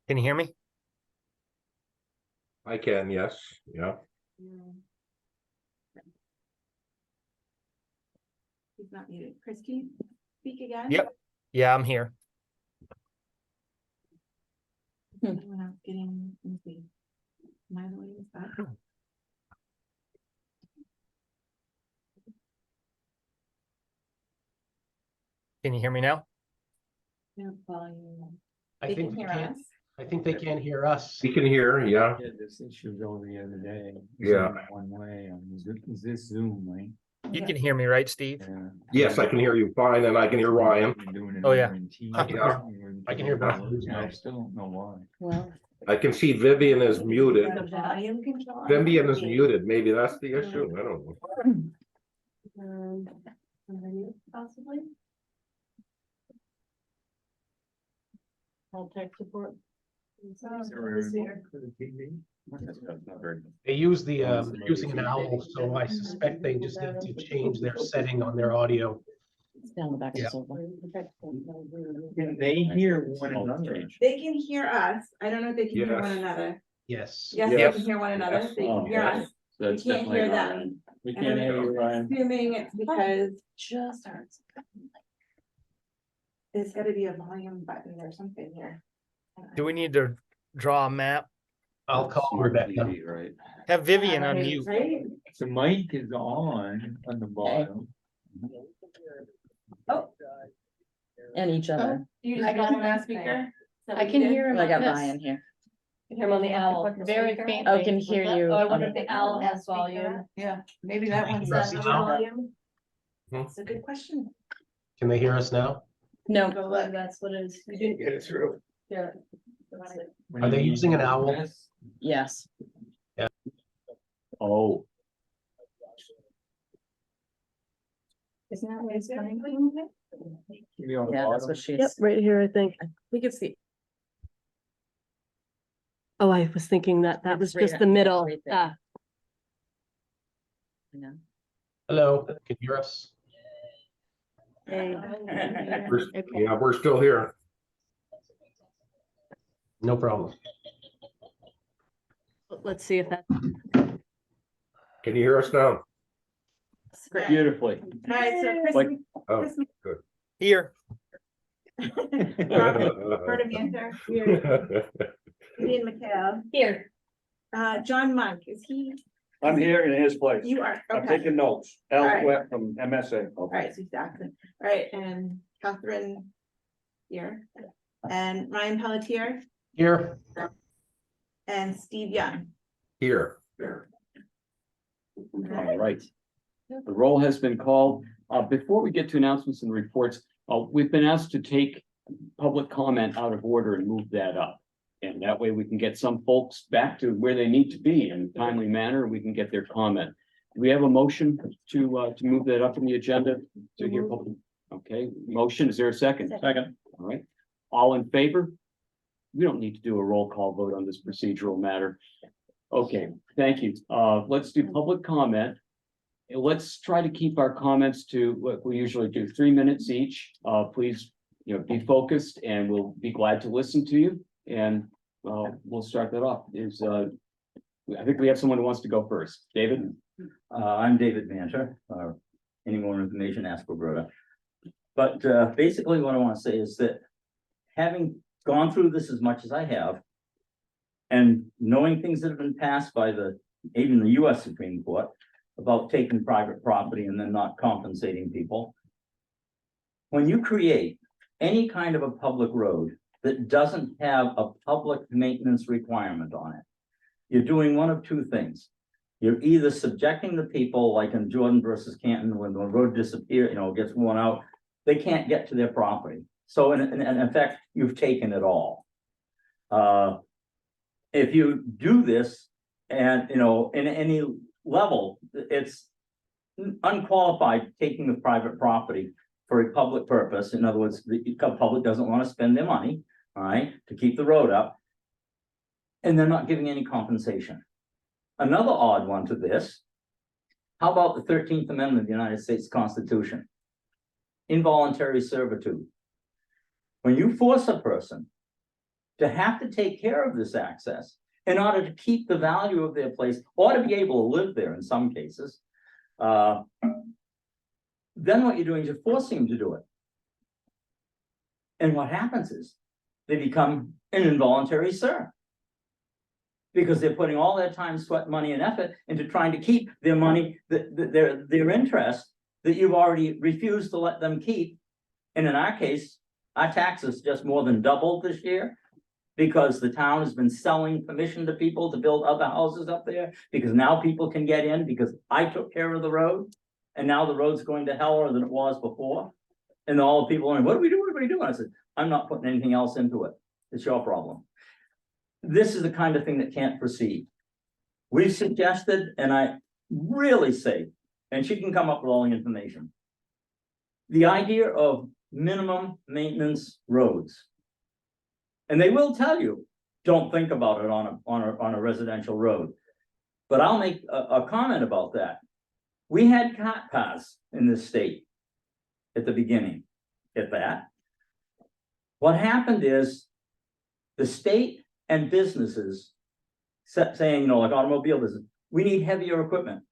Can you hear me? I can, yes, yeah. He's not muted. Chris, can you speak again? Yep. Yeah, I'm here. Anyone else getting, let me see. Am I the way is that? Can you hear me now? No volume. I They think can they hear can't. us. I think they can't hear us. You can hear, yeah. Yeah, this issue over the other day. Yeah. One way, is this Zoom, right? You can hear me, right, Steve? Yeah. Yes, I can hear you fine, and I can hear Ryan. We're doing it Oh, yeah. over in Teams. I can hear- I can hear both. Yeah, I still don't know why. Well. I can see Vivian is muted. The volume control. Vivian is muted. Maybe that's the issue. I don't know. Possibly. All tech support. They use the they're using an owl, so I suspect they just need to change their setting on their audio. It's down the back of Yeah. the sofa. Can they hear one another? They can hear us. I don't know if they can hear one Yes. another. Yes. Yes, they Yes. can hear one another. Yes. They can hear us. We can't hear them. We can't can't hear hear you, Ryan. Assuming it's because Just starts. there's gotta be a volume button or something here. Do we need to draw a map? I'll call Rebecca. Right. Have Vivian Right, unmute. right? The mic is on the bottom. Oh, And each other. you just got him on speaker? I can hear him. I got on this. Ryan here. Can hear him on the owl, very faintly. Oh, can hear you. Oh, I wonder if the owl has volume. Yeah, maybe that one's. Press not the owl. volume. Hmm. That's a good question. Can they hear us now? No, Go look. That's what it is. You didn't Get it through. hear it. Are they using an owl? yes. Oh. Isn't that what it's coming? Yeah, that's what she's. Yep, right here, I think. I think it's the. Oh, I was thinking that was It's just right the middle. right there. Ah, I know. Hello, can you hear us? Yeah, we're still here. No problem. let's see if that. Can you hear us now? Beautifully. All right, so Chris. Like- Oh, Chris- good. Here. Robert Amanda, here, Ian McHale, Here. John Monk, is he, I'm here in his place. you are, I'm okay, taking notes. All Al right. Sweat from MSA. all right, so Jackson, all right, and Catherine here, and Ryan Pelletier, Here. and Steve Young. Here. All right. The roll has been called. Before we get to announcements and reports, we've been asked to take public comment out of order and move that up. And that way we can get some folks back to where they need to be in a timely manner, and we can get their comment. Do we have a motion to move that up in the agenda to hear public? Okay, motion, is there a second? Second. All right, all in favor? We don't need to do a roll call vote on this procedural matter. Okay, thank you. Let's do public comment. And let's try to keep our comments to what we usually do, 3 minutes each. Please, be focused, and we'll be glad to listen to you. And we'll start that off. I think we have someone who wants to go first. David? I'm David Manter. Any more information, ask Roberta. But basically what I want to say is that having gone through this as much as I have, and knowing things that have been passed by even the US Supreme Court about taking private property and then not compensating people. When you create any kind of a public road that doesn't have a public maintenance requirement on it, you're doing one of two things. You're either subjecting the people, like in Jordan versus Canton, when the road disappears, gets worn out, they can't get to their property. So in effect, you've taken it all. If you do this, and in any level, it's unqualified taking the private property for a public purpose. In other words, the public doesn't want to spend their money, all right, to keep the road up, and they're not giving any compensation. Another odd one to this, how about the 13th Amendment of the United States Constitution? Involuntary servitude. When you force a person to have to take care of this access in order to keep the value of their place or to be able to live there in some cases. Then what you're doing is you're forcing them to do it. And what happens is they become an involuntary serf. Because they're putting all their time, sweat, money, and effort into trying to keep their money, their interest that you've already refused to let them keep. And in our case, our taxes just more than doubled this year. Because the town has been selling permission to people to build other houses up there, because now people can get in, because I took care of the road. And now the road's going to heller than it was before. And all the people are, what do we do? What do we do? And I said, I'm not putting anything else into it. It's your problem. This is the kind of thing that can't proceed. We've suggested, and I really say, and she can come up with all the information. The idea of minimum maintenance roads. And they will tell you, don't think about it on a residential road. But I'll make a comment about that. We had cart paths in this state at the beginning, at that. What happened is the state and businesses saying, you know, like automobile business, we need heavier equipment.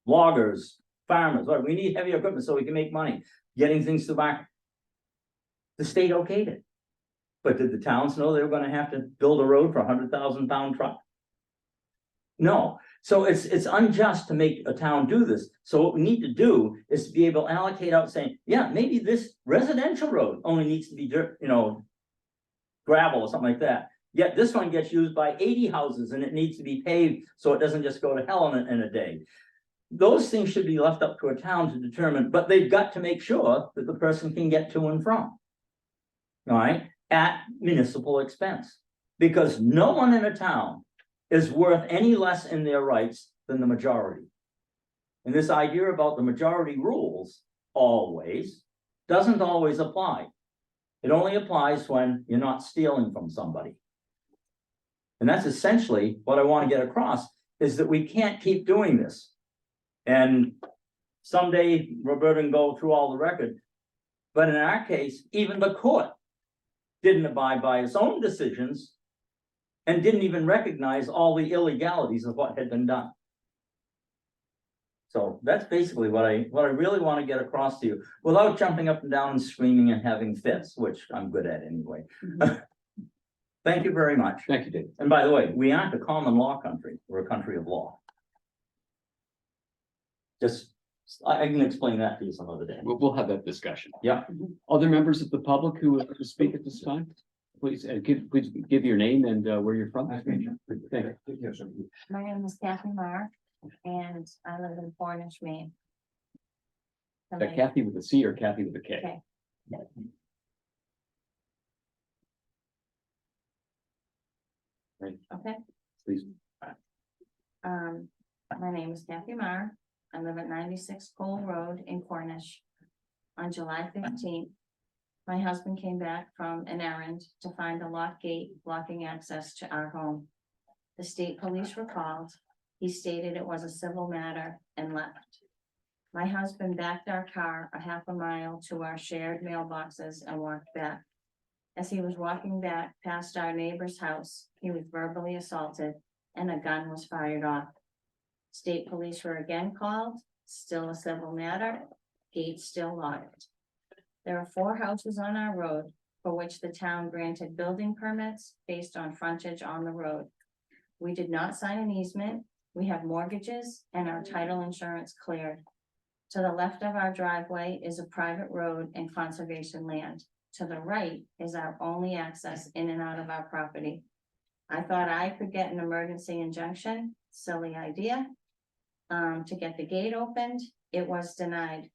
Loggers, farmers, right? We need heavier equipment so we can make money, getting things to market. The state okayed it. But did the towns know they were going to have to build a road for a 100,000-pound truck? No. So it's unjust to make a town do this. So what we need to do is to be able to allocate out saying, yeah, maybe this residential road only needs to be dirt, you know, gravel or something like that. Yet this one gets used by 80 houses and it needs to be paved so it doesn't just go to hell in a day. Those things should be left up to a town to determine, but they've got to make sure that the person can get to and from. All right, at municipal expense. Because no one in a town is worth any less in their rights than the majority. And this idea about the majority rules always doesn't always apply. It only applies when you're not stealing from somebody. And that's essentially what I want to get across, is that we can't keep doing this. And someday Roberta can go through all the record. But in our case, even the court didn't abide by its own decisions and didn't even recognize all the illegalities of what had been done. So that's basically what I really want to get across to you, without jumping up and down and screaming and having fits, which I'm good at anyway. Thank you very much. Thank you, Dave. And by the way, we aren't a common law country. We're a country of law. Just, I can explain that to you some other day. We'll have that discussion. Yeah. Other members of the public who would like to speak at this time? Please, please give your name and where you're from. Thank you. My name is Kathy Marr, and I live in Cornish, Maine. Is that Kathy with a C or Kathy with a K? K. Right. Okay. Please. My name is Kathy Marr. I live at 96 Cole Road in Cornish. On July 15th, my husband came back from an errand to find a locked gate blocking access to our home. The state police were called. He stated it was a civil matter and left. My husband backed our car a half a mile to our shared mailboxes and walked back. As he was walking back past our neighbor's house, he was verbally assaulted and a gun was fired off. State police were again called, still a civil matter, gate still locked. There are 4 houses on our road for which the town granted building permits based on frontage on the road. We did not sign an easement. We have mortgages and our title insurance cleared. To the left of our driveway is a private road and conservation land. To the right is our only access in and out of our property. I thought I could get an emergency injunction, silly idea. To get the gate opened, it was denied.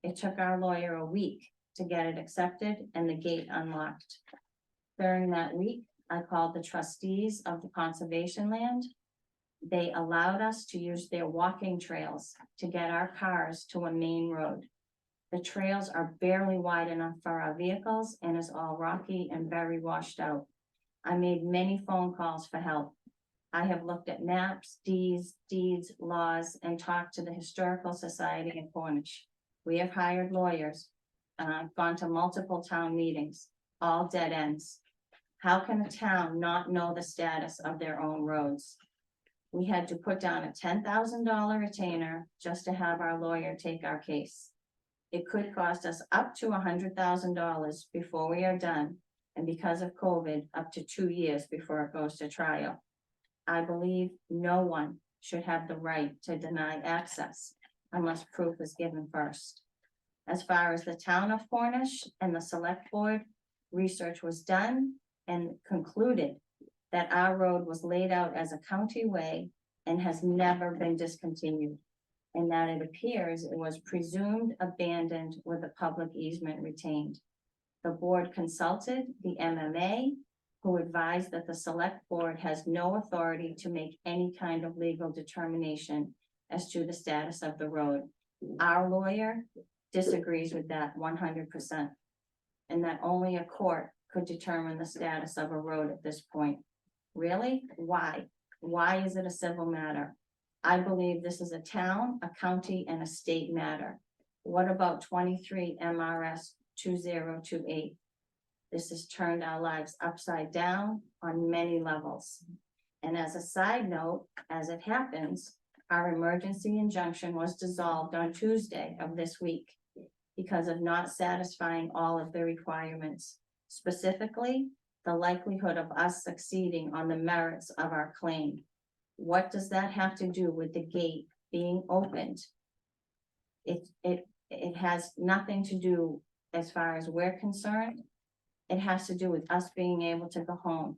It took our lawyer a week to get it accepted and the gate unlocked. During that week, I called the trustees of the conservation land. They allowed us to use their walking trails to get our cars to a main road. The trails are barely wide enough for our vehicles and is all rocky and very washed out. I made many phone calls for help. I have looked at maps, deeds, laws, and talked to the Historical Society in Cornish. We have hired lawyers, gone to multiple town meetings, all dead ends. How can a town not know the status of their own roads? We had to put down a $10,000 retainer just to have our lawyer take our case. It could cost us up to $100,000 before we are done, and because of COVID, up to 2 years before it goes to trial. I believe no one should have the right to deny access unless proof is given first. As far as the town of Cornish and the select board, research was done and concluded that our road was laid out as a county way and has never been discontinued, and that it appears it was presumed abandoned with a public easement retained. The board consulted the MMA, who advised that the select board has no authority to make any kind of legal determination as to the status of the road. Our lawyer disagrees with that 100%, and that only a court could determine the status of a road at this point. Really? Why? Why is it a civil matter? I believe this is a town, a county, and a state matter. What about 23 MRS 2028? This has turned our lives upside down on many levels. And as a side note, as it happens, our emergency injunction was dissolved on Tuesday of this week because of not satisfying all of the requirements, specifically the likelihood of us succeeding on the merits of our claim. What does that have to do with the gate being opened? It has nothing to do, as far as we're concerned. It has to do with us being able to go home.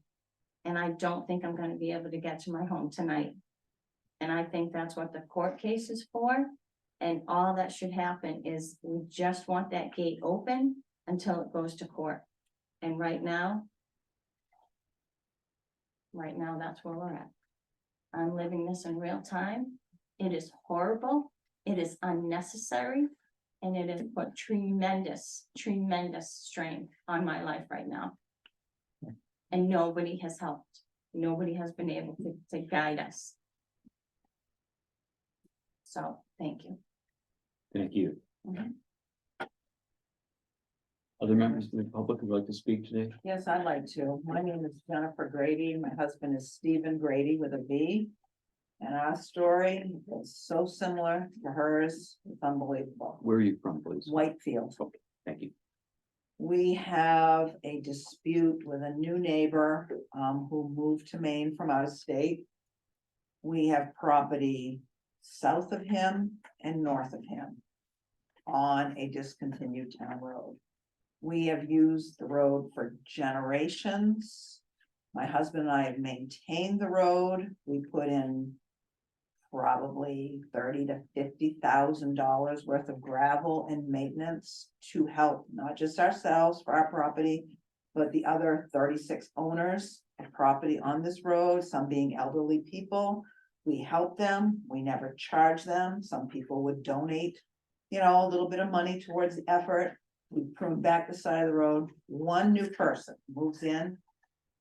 And I don't think I'm going to be able to get to my home tonight. And I think that's what the court case is for. And all that should happen is we just want that gate open until it goes to court. And right now, that's where we're at. I'm living this in real time. It is horrible. It is unnecessary. And it has put tremendous strain on my life right now. And nobody has helped. Nobody has been able to guide us. So, thank you. Thank you. Mhm. Other members of the public who'd like to speak today? Yes, I'd like to. My name is Jennifer Grady. My husband is Stephen Grady with a V. And our story is so similar to hers. It's unbelievable. Where are you from, please? Whitefield. Okay, thank you. We have a dispute with a new neighbor who moved to Maine from out of state. We have property south of him and north of him on a discontinued town road. We have used the road for generations. My husband and I have maintained the road. We put in probably $30,000 to $50,000 worth of gravel and maintenance to help not just ourselves for our property, but the other 36 owners of property on this road, some being elderly people. We help them. We never charge them. Some people would donate, a little bit of money towards the effort. We prune back the side of the road. One new person moves in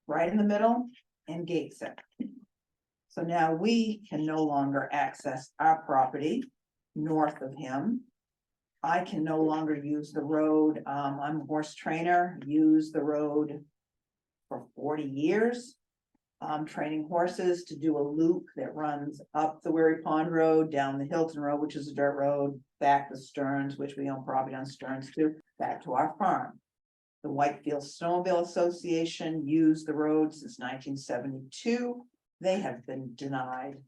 right in the middle and gates it. So now we can no longer access our property north of him. I can no longer use the road. I'm a horse trainer, use the road for 40 years. I'm training horses to do a loop that runs up the Weary Pond Road, down the Hilton Road, which is a dirt road, back to Stearns, which we own property on Stearns too, back to our farm. The Whitefield Snowmobile Association used the road since 1972. They have been denied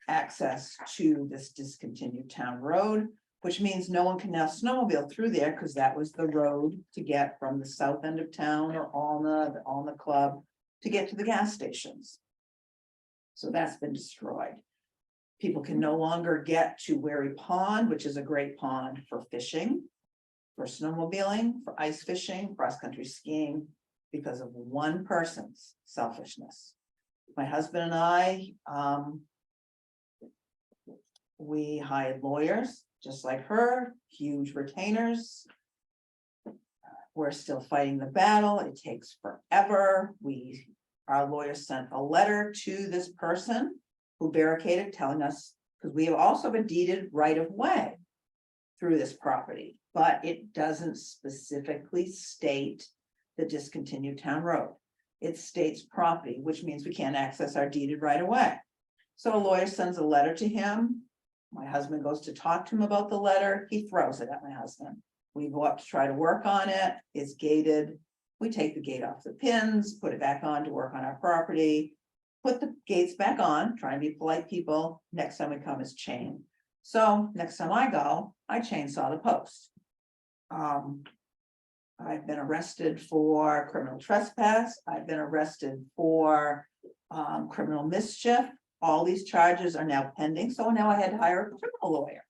access to this discontinued town road, which means no one can now snowmobile through there because that was the road to get from the south end of town or Alna Club to get to the gas stations. So that's been destroyed. People can no longer get to Weary Pond, which is a great pond for fishing, for snowmobiling, for ice fishing, cross-country skiing, because of one person's selfishness. My husband and I, we hired lawyers, just like her, huge retainers. We're still fighting the battle. It takes forever. Our lawyer sent a letter to this person who barricaded, telling us, because we have also been deeded right of way through this property, but it doesn't specifically state the discontinued town road. It's state's property, which means we can't access our deeded right away. So a lawyer sends a letter to him. My husband goes to talk to him about the letter. He throws it at my husband. We go up to try to work on it. It's gated. We take the gate off the pins, put it back on to work on our property. Put the gates back on, try and be polite people. Next time we come is chain. So next time I go, I chainsaw the post. I've been arrested for criminal trespass. I've been arrested for criminal mischief. All these charges are now pending, so now I had to hire a criminal lawyer.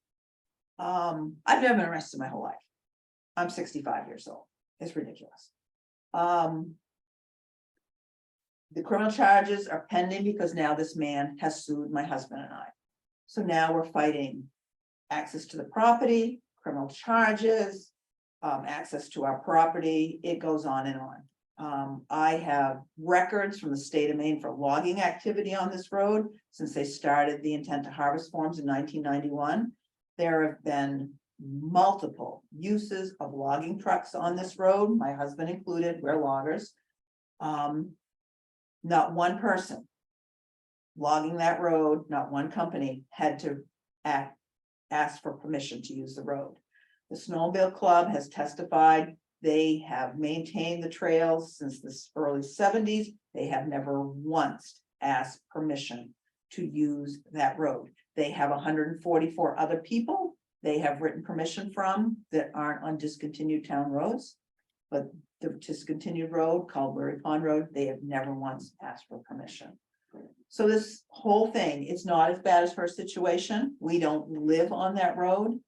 I've never been arrested my whole life. I'm 65 years old. It's ridiculous. The criminal charges are pending because now this man has sued my husband and I. So now we're fighting access to the property, criminal charges, access to our property. It goes on and on. I have records from the state of Maine for logging activity on this road since they started the intent to harvest forms in 1991. There have been multiple uses of logging trucks on this road, my husband included, we're loggers. Not one person logging that road, not one company had to ask for permission to use the road. The Snowmobile Club has testified they have maintained the trails since the early 70s. They have never once asked permission to use that road. They have 144 other people they have written permission from that aren't on discontinued town roads. But the discontinued road called Weary Pond Road, they have never once asked for permission. So this whole thing, it's not as bad as her situation. We don't live on that road,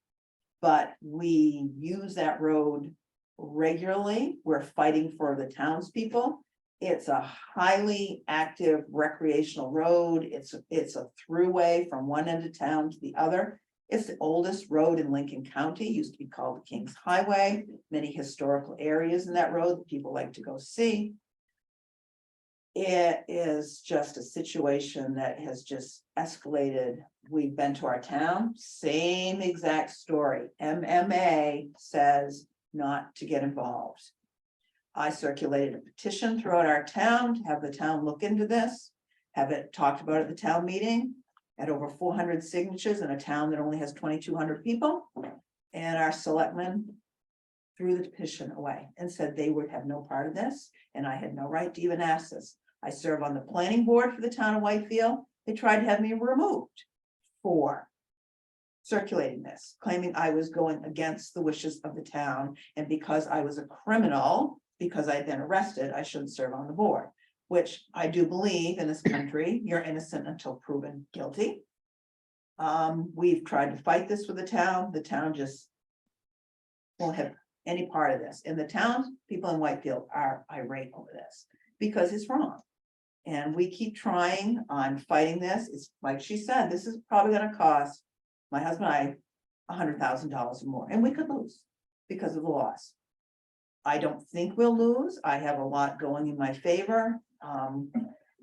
but we use that road regularly. We're fighting for the townspeople. It's a highly active recreational road. It's a throughway from one end of town to the other. It's the oldest road in Lincoln County, used to be called the King's Highway. Many historical areas in that road that people like to go see. It is just a situation that has just escalated. We've been to our town, same exact story. MMA says not to get involved. I circulated a petition throughout our town to have the town look into this, have it talked about at the town meeting. At over 400 signatures in a town that only has 2,200 people. And our selectmen threw the petition away and said they would have no part of this. And I had no right to even ask this. I serve on the planning board for the town of Whitefield. They tried to have me removed for circulating this, claiming I was going against the wishes of the town. And because I was a criminal, because I had been arrested, I shouldn't serve on the board. Which I do believe in this country, you're innocent until proven guilty. We've tried to fight this with the town just won't have any part of this. And the town, people in Whitefield are irate over this because it's wrong. And we keep trying on fighting this. It's like she said, this is probably gonna cost my husband and I $100,000 or more, and we could lose because of the loss. I don't think we'll lose. I have a lot going in my favor.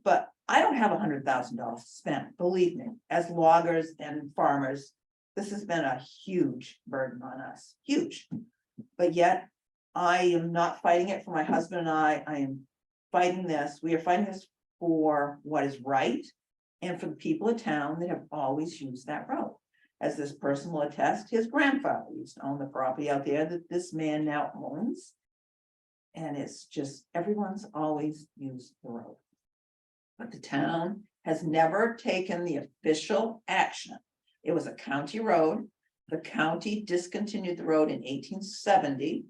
But I don't have $100,000 spent, believe me, as loggers and farmers. This has been a huge burden on us, huge. But yet I am not fighting it for my husband and I am fighting this. We are fighting this for what is right and for the people of town that have always used that road. As this person will attest, his grandfather used to own the property out there that this man now owns. And it's just, everyone's always used the road. But the town has never taken the official action. It was a county road. The county discontinued the road in 1870.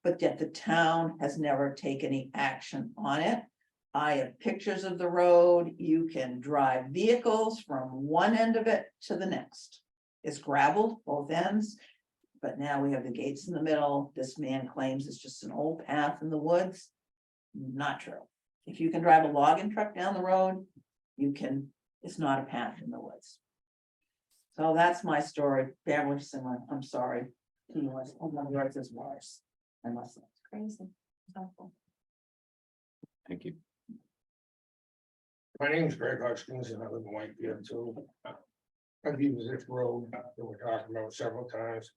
But yet the town has never taken any action on it. I have pictures of the road. You can drive vehicles from one end of it to the next. It's gravelled both ends. But now we have the gates in the middle. This man claims it's just an old path in the woods. Not true. If you can drive a logging truck down the road, you can, it's not a path in the woods. So that's my story. Family similar. I'm sorry. Yours is worse. I must say. It's crazy. It's awful. Thank you. My name's Greg Hutchins and I live in Whitefield too. I've used this road that we're talking about several times.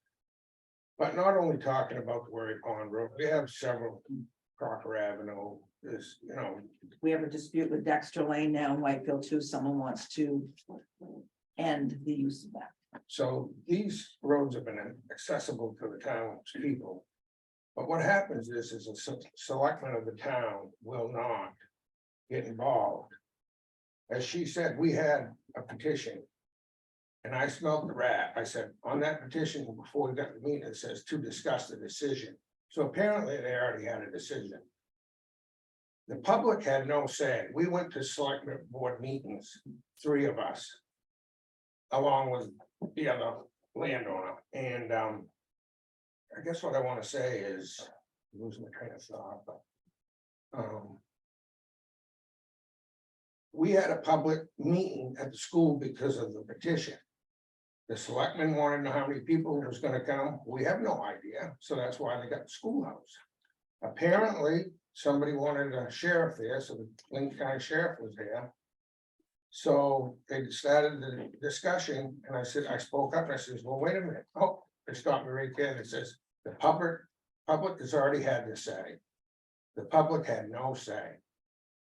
But not only talking about the Weary Pond Road, we have several Crocker Avenue, this, you know, We have a dispute with Dexter Lane now in Whitefield too. Someone wants to end the use of that. so these roads have been accessible to the town's people. But what happens is a selectman of the town will not get involved. As she said, we had a petition. And I smelled the rat. I said, on that petition, before we got the meeting, it says to discuss the decision. So apparently they already had a decision. The public had no say. We went to select board meetings, 3 of us. Along with the other landowner, and I guess what I want to say is, losing my train of thought, but. We had a public meeting at the school because of the petition. The selectmen wanted to know how many people was gonna come. We have no idea, so that's why they got the schoolhouse. Apparently, somebody wanted a sheriff there, so the Lincoln County Sheriff was there. So they started the discussion, and I said, I spoke up, I says, well, wait a minute, oh, they stopped me right there, and it says, the public has already had their say. The public had no say.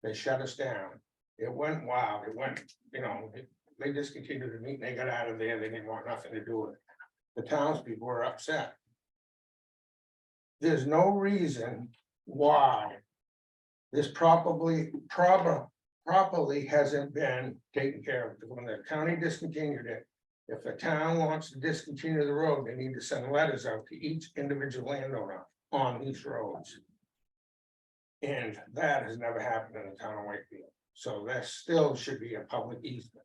They shut us down. It went wild, it went, you know, they discontinued the meeting, they got out of there, they didn't want nothing to do with it. The townspeople were upset. There's no reason why this properly hasn't been taken care of. When the county discontinued it, if the town wants to discontinue the road, they need to send letters out to each individual landowner on these roads. And that has never happened in the town of Wakefield. So that still should be a public easement.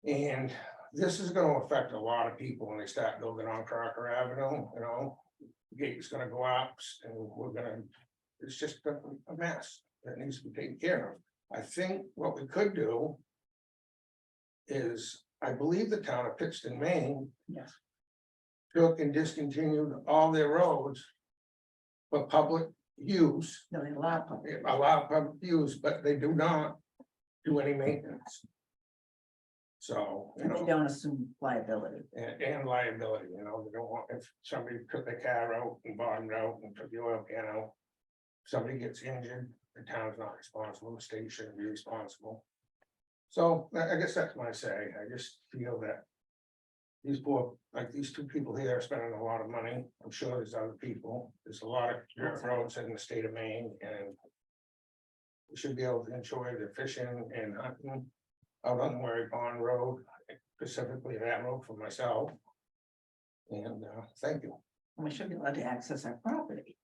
And this is gonna affect a lot of people when they start building on Crocker Avenue, you know. Gate's gonna go up and it's just a mess that needs to be taken care of. I think what we could do is, I believe the town of Pittston, Maine. Yes. Took and discontinued all their roads for public use. No, they allow public. They allow public use, but they do not do any maintenance. So, you And they know, don't assume liability. and liability, you know, they don't want, if somebody took their car out and bottomed out and took the oil can out. Somebody gets injured, the town's not responsible, the state shouldn't be responsible. So I guess that's my say. I just feel that. These poor, like these 2 people here are spending a lot of money. I'm sure there's other people. There's a lot of dirt roads in the state of Maine, and we should be able to enjoy the fishing and hunting out on Murray Pond Road, specifically that road for myself. And thank you. And we should be allowed to access our property.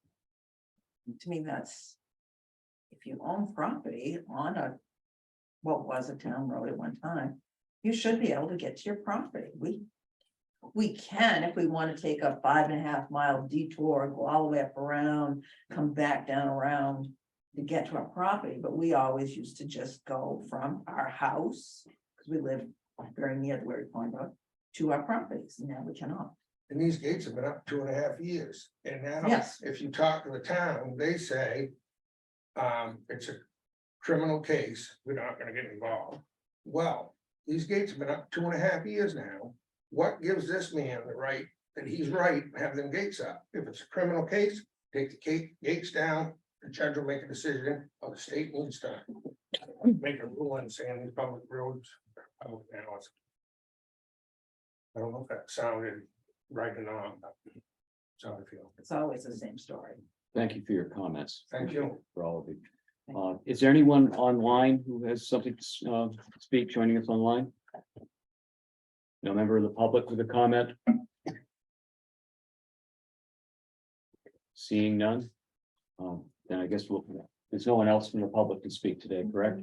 To me, that's. If you own property on what was a town road at one time, you should be able to get to your property. We can, if we want to take a 5.5 mile detour, go all the way up around, come back down around to get to our property, but we always used to just go from our house, because we live very near the Weary Pond Road, to our properties, and now we cannot. And these gates have been up 2.5 years. And now, Yes. if you talk to the town, they say it's a criminal case, we're not gonna get involved. Well, these gates have been up 2.5 years now. What gives this man the right, that he's right, to have them gates up? If it's a criminal case, take the gates down, the judge will make a decision, or the state needs to make a ruling saying these public roads are public now. I don't know if that sounded right or not, but that's how I feel. It's always the same story. Thank you for your comments. Thank you. For all of you. Is there anyone online who has something to speak, joining us online? No member of the public with a comment? Seeing none? Then I guess there's no one else from the public to speak today, correct?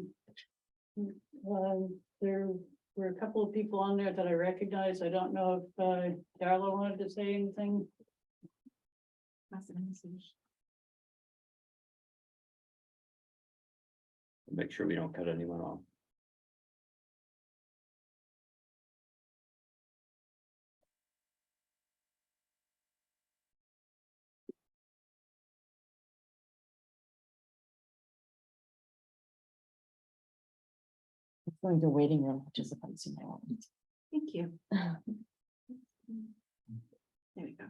There were a couple of people on there that I recognize. I don't know if Darla wanted to say anything. Make sure we don't cut anyone off. Going to waiting room participants in there. Thank you. There we go.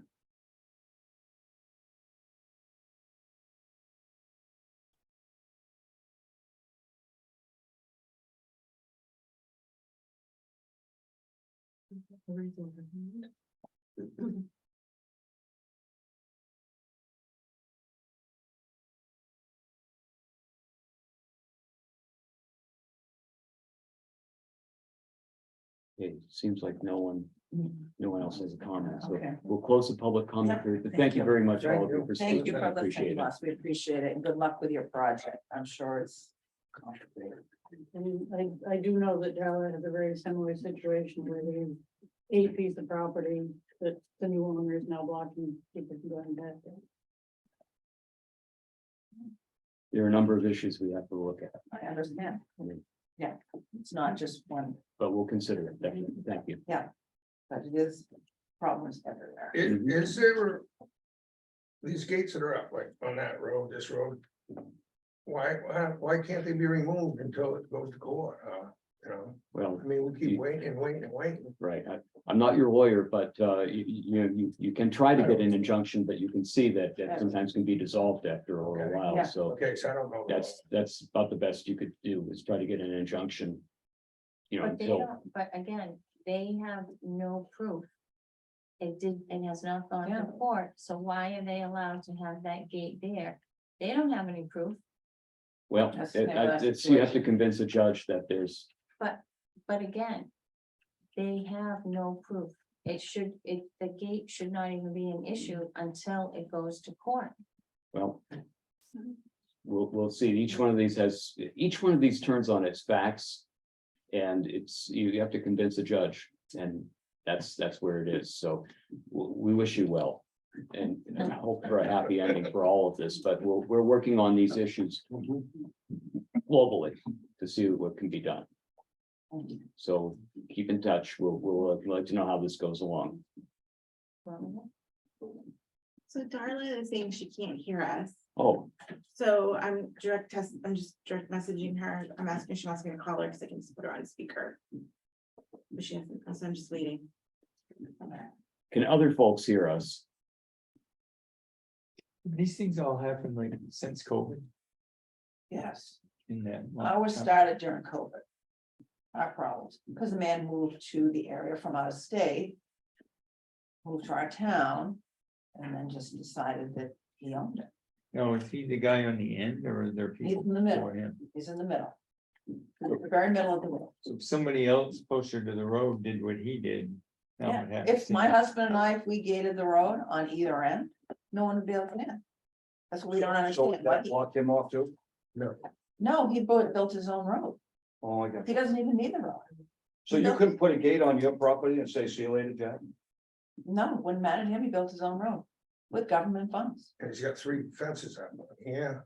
It seems like no one else has a comment, so Okay. we'll close the public comment Yep, period, but thank thank you you. very much, all Thank of you, you. for Thank you speaking. for I listening appreciate to it. us. We appreciate it, and good luck with your project. I'm sure it's complicated. And I do know that Darla has a very similar situation where there's 8 piece of property that the new owner is now blocking people from going back there. There are a number of issues we have to look at, I understand. Yeah, it's not just one, but we'll consider it, definitely. Thank you. but it is problems everywhere. Is there? These gates that are up like on that road, this road. Why can't they be removed until it goes to court? You know, Well, I mean, we keep waiting and waiting and waiting. right, I'm not your lawyer, but you can try to get an injunction, but you can see that sometimes can be dissolved after a Okay. while, Yeah. so. Okay, so I don't know. That's about the best you could do, is try to get an injunction. You know, But they until, don't, but again, they have no proof. It has not gone Yeah. to court, so why are they allowed to have that gate there? They don't have any proof, well, That's- it's, you have to convince a judge that there's, but again. They have no proof. The gate should not even be an issue until it goes to court. well. We'll see, each one of these turns on its facts. And it's, you have to convince a judge, and that's where it is, so we wish you well. And I hope for a happy ending for all of this, but we're working on these issues globally to see what can be done. So keep in touch, we'll like to know how this goes along. So Darla is saying she can't hear us. Oh, So I'm just direct messaging her. I'm asking if she wants me to call her because I can just put her on speaker. But she hasn't, so I'm just waiting. can other folks hear us? These things all happen like since COVID Yes, in that. ours started during COVID. Our problems, because the man moved to the area from out of state. Moved to our town, and then just decided that he owned it. No, is he the guy on the end or are there He's people in the middle, for him? he's in the middle. The very middle of the road. So if somebody else closer to the road did what he did. that Yeah, would have if to my see- husband and I, if we gated the road on either end, no one would be able to get in. That's what we don't So understand. that blocked him off too? No, he built his own road. Oh, I got He you. doesn't even need the road. So you couldn't put a gate on your property and say, see you later, Jack? No, wouldn't matter to him. He built his own road with government funds, And he's got 3 fences up. Yeah.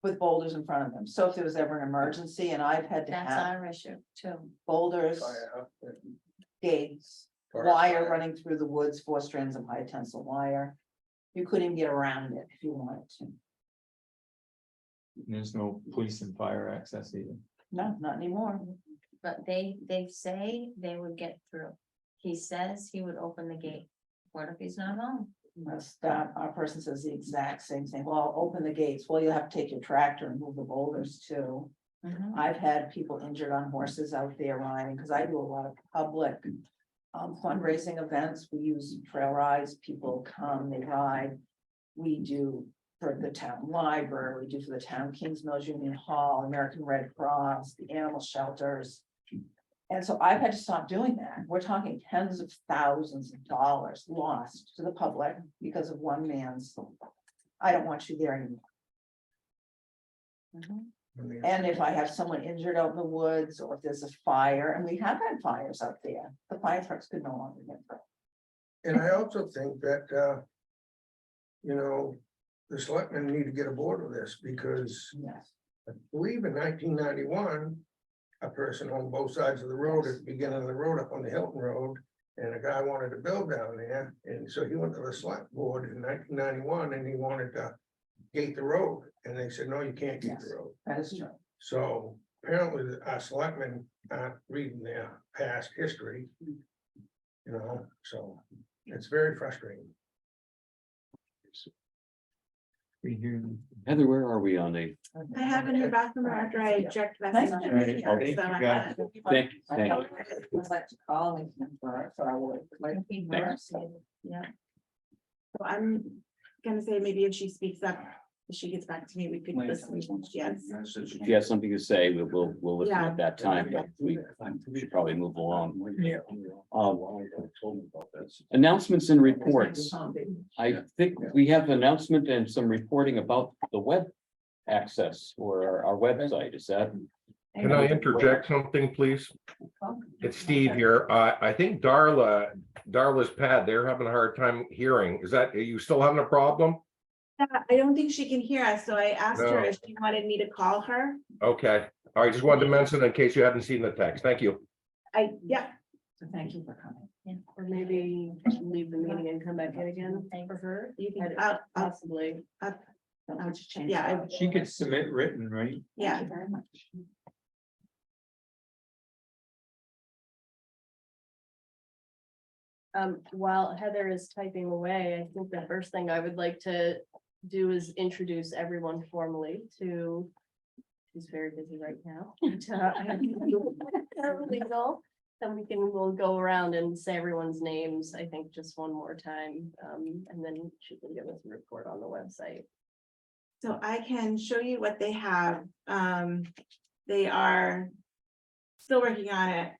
with boulders in front of him. So if there was ever an emergency, and I've had to That's have our issue too. boulders, Fire, gates, fire, wire fire. running through the woods, 4 strands of high tensile wire. You couldn't even get around it if you wanted to. There's no police and fire access either. No, not anymore. But they say they would get through. He says he would open the gate. What if he's not home? Our person says the exact same thing. Well, I'll open the gates. Well, you'll have to take your tractor and move the boulders too. Mhm. I've had people injured on horses out there riding, because I do a lot of public. Fundraising events. We use trail rides. People come, they ride. We do for the town library, we do for the town Kings Mills Union Hall, American Red Cross, the animal shelters. And so I've had to stop doing that. We're talking tens of thousands of dollars lost to the public because of one man's. I don't want you there anymore. And if I have someone injured out in the woods, or if there's a fire, and we have had fires out there, the fire trucks could no longer get through. And I also think that, you know, the selectmen need to get aboard with this because Yes, I believe in 1991, a person on both sides of the road at the beginning of the road up on the Hilton Road, and a guy wanted to build down there, and so he went to the select board in 1991, and he wanted to gate the road, and they said, no, you can't gate the road. that is true. So apparently our selectmen aren't reading their past history. You know, so it's very frustrating. We hear them. Heather, where are we on the? I haven't heard back from her after I direct messaged her. Right, so thank you, I guys. thought- Thank you. Yeah. So I'm gonna say maybe if she speaks up, if she gets back to me, we could listen. Yes. If you have something to say, we'll listen Yeah. at that time, but we should probably move along. Announcements and reports. I think we have announcement and some reporting about the web access for our website. Is that? Can I interject something, please? It's Steve here. I think Darla's pad, they're having a hard time hearing. Are you still having a problem? I don't think she can hear us, so I asked her No. if she wanted me to call her. Okay, all right, just wanted to mention in case you hadn't seen the text. Thank you. Yeah, Thank you for coming. Or maybe leave the meeting and come back in again for her. you I can, don't- I'll Possibly. just check. Yeah, She could submit written, right? yeah. Very much. While Heather is typing away, I think the first thing I would like to do is introduce everyone formally to. She's very busy right now. Legal, then we'll go around and say everyone's names, I think, just one more time, and then she can give us a report on the website. So I can show you what they have. They are still working on it.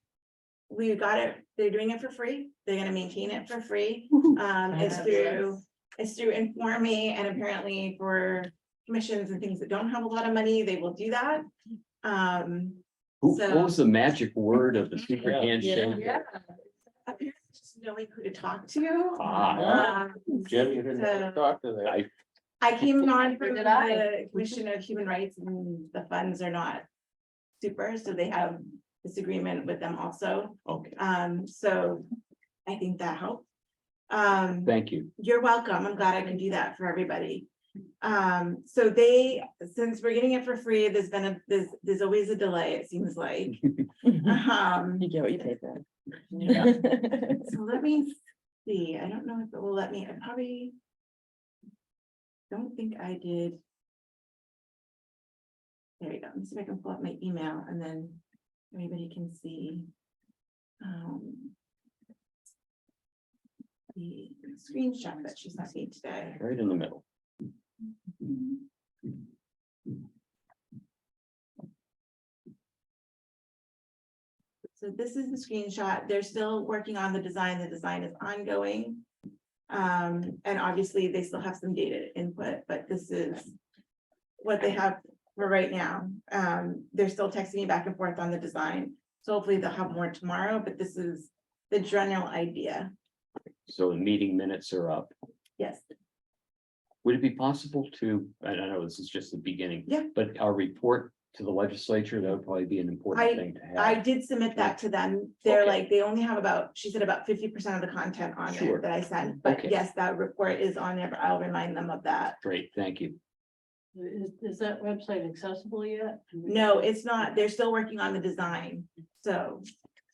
We got it, they're doing it for free. They're gonna maintain it for free. It's through Inform Me, and apparently for commissions and things that don't have a lot of money, they will do that. What was the magic word of the secret handshake? Yeah. Apparently just knowing who to talk to. Ah, Jim, you didn't have to talk to that. I came on from Did I? the Commission of Human Rights, and the funds are not super, so they have this agreement with them also. Okay, So I think that helped. thank you. You're welcome. I'm glad I can do that for everybody. So since we're getting it for free, there's always a delay, it seems like. You get what you pay for. So let me see, I don't know if it will let me, I probably don't think I did. There we go. Let me see if I can pull up my email and then everybody can see. The screenshot that she sent me today. Right in the middle. So this is the screenshot. They're still working on the design. The design is ongoing. And obviously they still have some data input, but this is what they have for right now. They're still texting me back and forth on the design. So hopefully they'll have more tomorrow, but this is the general idea. So the meeting minutes are up. Yes, Would it be possible to, I don't know, this is just the beginning. Yeah. But our report to the legislature, that would probably be an important thing to I have. did submit that to them. They're Okay. like, they only have she said about 50% of the content on there Sure. that I sent. But Okay. yes, that report is on there, but I'll remind them of that. Great, thank you. Is that website accessible yet? No, it's not. They're still working on the design. So,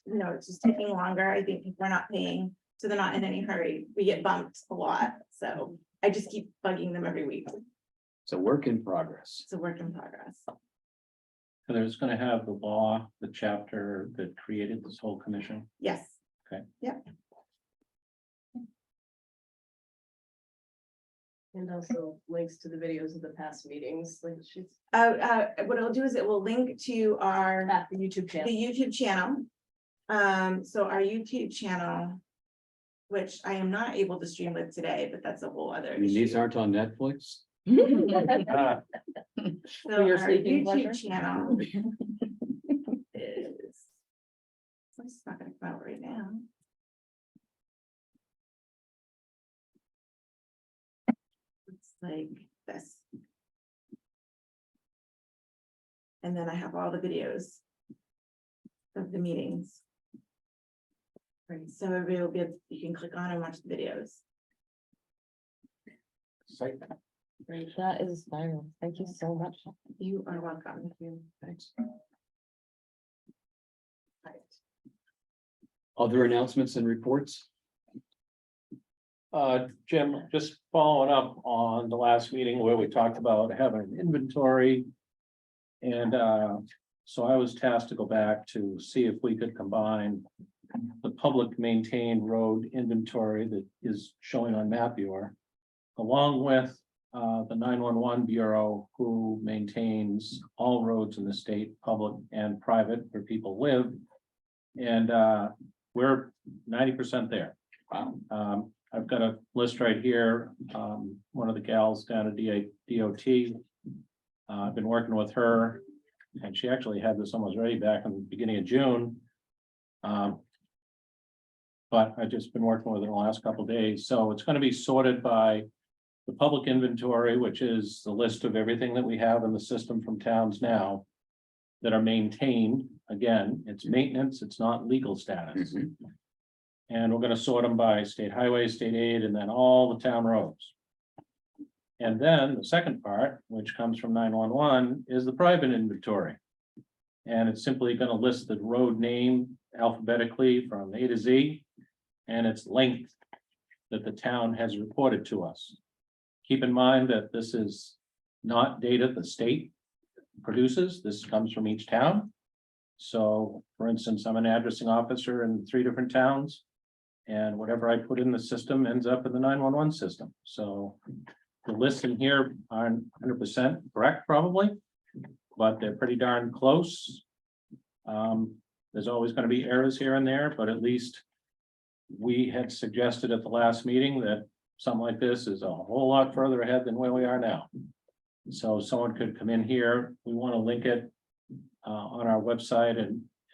it's just taking longer. I think if we're not paying, so they're not in any hurry. We get bumped a lot. So I just keep bugging them every week. It's a work in progress. It's a work in progress. And there's gonna have the law, the chapter that created this whole commission. Yes. Okay. Yep. And also links to the videos of the past meetings, like she's What it'll do is it will link to our at the YouTube the channel. YouTube channel. So our YouTube channel, which I am not able to stream with today, but that's a whole other I mean, these issue. aren't on Netflix. So For your our sleeping YouTube pleasure? channel is. It's not gonna come out right now. It's like this. And then I have all the videos of the meetings. Right, so everybody will be, you can click on and watch the videos. Great, that is viral. Thank you so much. You are welcome. Thanks. Other announcements and reports? Jim, just following up on the last meeting where we talked about having an inventory. And so I was tasked to go back to see if we could combine the public maintained road inventory that is showing on map viewer, along with the 911 Bureau, who maintains all roads in the state, public and private, where people live. And we're 90% there. I've got a list right here. One of the gals down at DOT. I've been working with her, and she actually had this almost ready back in the beginning of June. But I've just been working with her the last couple of days, so it's going to be sorted by the public inventory, which is the list of everything that we have in the system from towns now that are maintained. Again, it's maintenance, it's not legal status. And we're gonna sort them by state highway, state aid, and then all the town roads. And then the second part, which comes from 911, is the private inventory. And it's simply gonna list the road name alphabetically from A to Z, and its length that the town has reported to us. Keep in mind that this is not data the state produces. This comes from each town. So, for instance, I'm an addressing officer in 3 different towns. And whatever I put in the system ends up in the 911 system. So the lists in here aren't 100% correct, probably, but they're pretty darn close. There's always going to be errors here and there, but at least we had suggested at the last meeting that something like this is a whole lot further ahead than where we are now. So someone could come in here. We want to link it on our website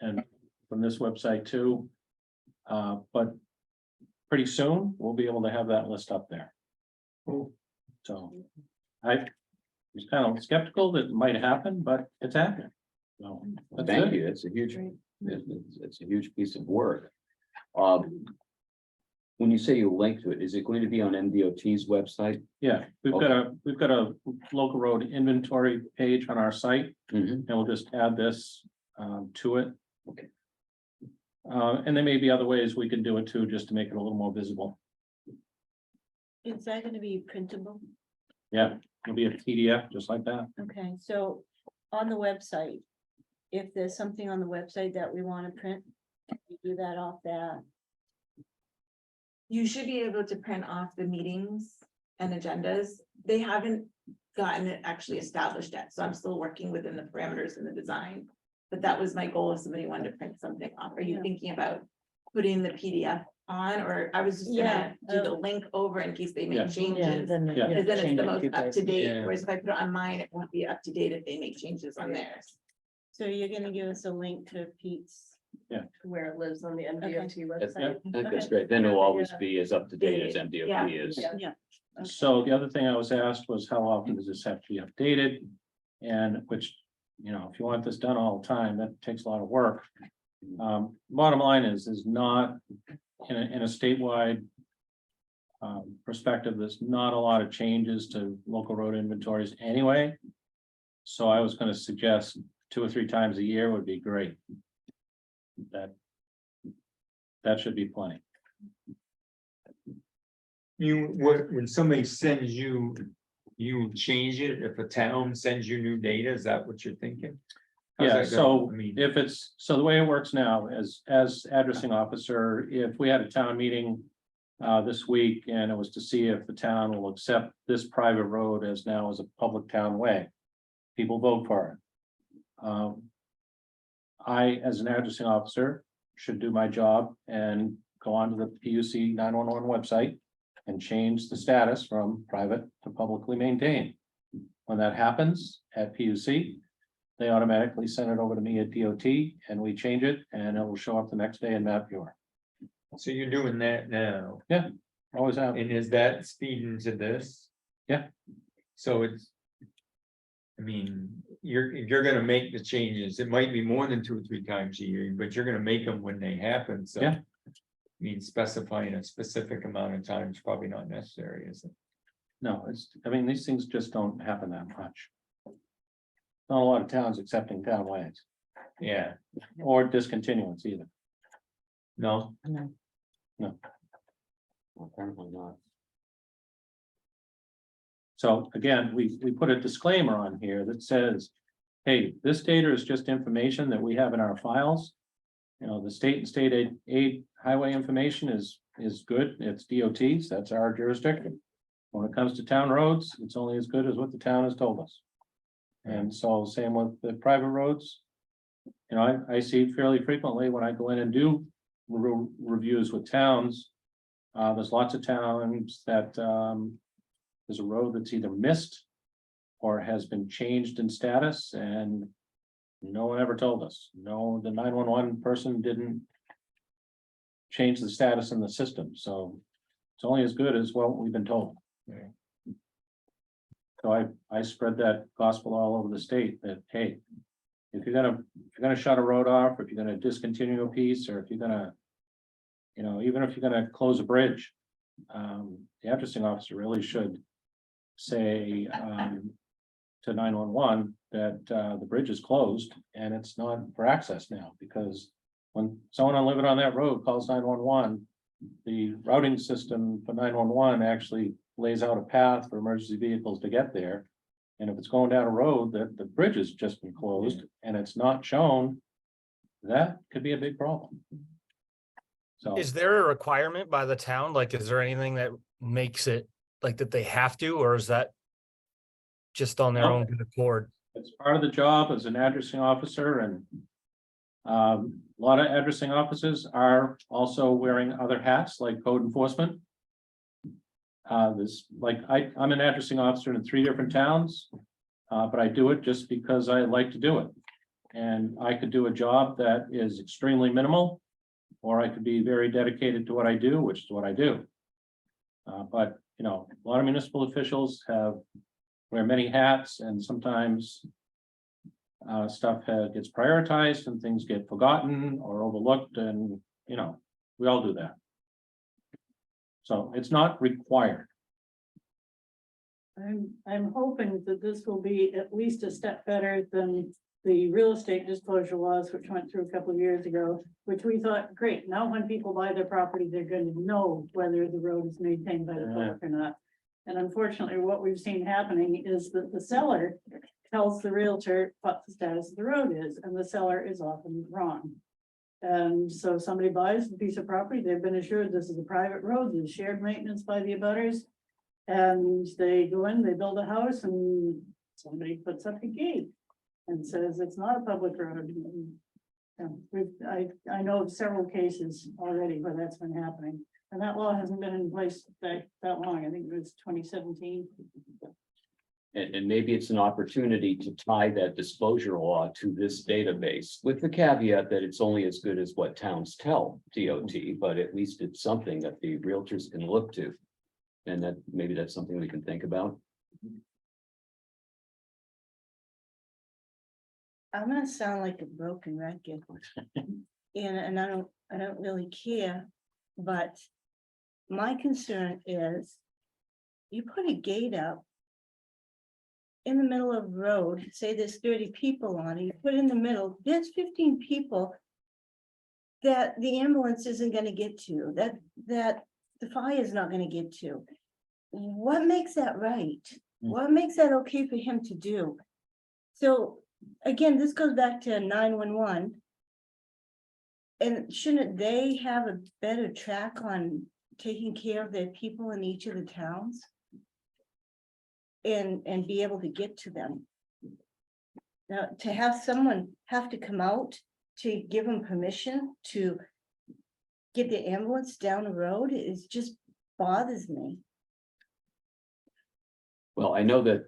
and from this website too. But pretty soon we'll be able to have that list up there. So I was kind of skeptical that it might happen, but it's happening. So that's Thank good. you. It's a huge, it's a huge piece of work. When you say you link to it, is it going to be on MDOT's website? Yeah, we've got a local road inventory page on our site, and we'll just add this to it. Okay. And there may be other ways we can do it too, just to make it a little more visible. Is that gonna be printable? Yeah, it'll be a PDF, just like that. Okay, so on the website, if there's something on the website that we want to print, we do that off that. You should be able to print off the meetings and agendas. They haven't gotten it actually established yet, so I'm still working within the parameters in the design. But that was my goal if somebody wanted to print something off. Are you Yeah. thinking about putting the PDF on, or I was just gonna do the link over in case they Yeah. make changes? Yeah. Because then it's the most up to date, Yeah. whereas if I put it on mine, it won't be up to date if they make changes on theirs. So you're gonna give us a link to Pete's. Where it lives on the MDOT That's, website. that's Okay. great. Then it'll always be as up to date as Yeah. MDOT is. Yeah. Okay. So the other thing I was asked was how often does this have to be updated? And which, you know, if you want this done all the time, that takes a lot of work. Bottom line is not in a statewide perspective, there's not a lot of changes to local road inventories anyway. So I was going to suggest 2 or 3 times a year would be great. That should be plenty. When somebody sends you, you change it, if a town sends you new data, is that what you're thinking? How's Yeah, that go? so I mean, if it's, so the way it works now is as addressing officer, if we had a town meeting this week and it was to see if the town will accept this private road as now as a public town way, people vote for it. I, as an addressing officer, should do my job and go onto the PUC 911 website and change the status from private to publicly maintained. When that happens at PUC, they automatically send it over to me at DOT and we change it and it will show up the next day in map viewer. so you're doing that now, Always have. and is that feeding to this? Yeah. So it's. I mean, you're gonna make the changes. It might be more than 2 or 3 times a year, but you're gonna make them when they happen, so. Yeah. I mean, specifying a specific amount of time is probably not necessary, is it? No, I mean, these things just don't happen that much. Not a lot of towns accepting town ways Yeah, or discontinuance either. no, Apparently not. So again, we put a disclaimer on here that says, hey, this data is just information that we have in our files. You know, the state and state aid highway information is good. It's DOTs, that's our jurisdiction. When it comes to town roads, it's only as good as what the town has told us. And so same with the private roads. You know, I see fairly frequently when I go in and do reviews with towns. There's lots of towns that, there's a road that's either missed or has been changed in status, and no one ever told us. No, the 911 person didn't change the status in the system, so it's only as good as what we've been told. So I spread that gospel all over the state that, hey, if you're gonna shut a road off, or if you're gonna discontinue a piece, or if you're gonna, you know, even if you're gonna close a bridge, the addressing officer really should say to 911 that the bridge is closed and it's not for access now, because when someone living on that road calls 911, the routing system for 911 actually lays out a path for emergency vehicles to get there. And if it's going down a road that the bridge has just been closed and it's not shown, that could be a big problem. So Is there a requirement by the town? Like, is there anything that makes it like that they have to, or is that just on their No. own good accord? it's part of the job as an addressing officer, and a lot of addressing officers are also wearing other hats like code enforcement. I'm an addressing officer in 3 different towns, but I do it just because I like to do it. And I could do a job that is extremely minimal, or I could be very dedicated to what I do, which is what I do. But, you know, a lot of municipal officials wear many hats, and sometimes stuff gets prioritized and things get forgotten or overlooked, and, you know, we all do that. So it's not required. I'm hoping that this will be at least a step better than the real estate disclosure laws, which went through a couple of years ago, which we thought, great, now when people buy their property, they're going to know whether the road is maintained by the public or not. And unfortunately, what we've seen happening is that the seller tells the realtor what the status of the road is, and the seller is often wrong. And so somebody buys a piece of property, they've been assured this is a private road, there's shared maintenance by the abutters. And they go in, they build a house, and somebody puts up a gate and says it's not a public road. And I know of several cases already where that's been happening, and that law hasn't been in place that long. I think it was 2017. And maybe it's an opportunity to tie that disclosure law to this database, with the caveat that it's only as good as what towns tell DOT, but at least it's something that the realtors can look to. And that maybe that's something we can think about. I'm gonna sound like a broken record. And I don't really care, but my concern is you put a gate up in the middle of the road, say there's 30 people on it, you put it in the middle, there's 15 people that the ambulance isn't gonna get to, that the fire is not gonna get to. What makes that right? What makes that okay for him to do? So again, this goes back to 911. And shouldn't they have a better track on taking care of their people in each of the towns? And be able to get to them. Now, to have someone have to come out to give them permission to get the ambulance down the road, is just bothers me. Well, I know that,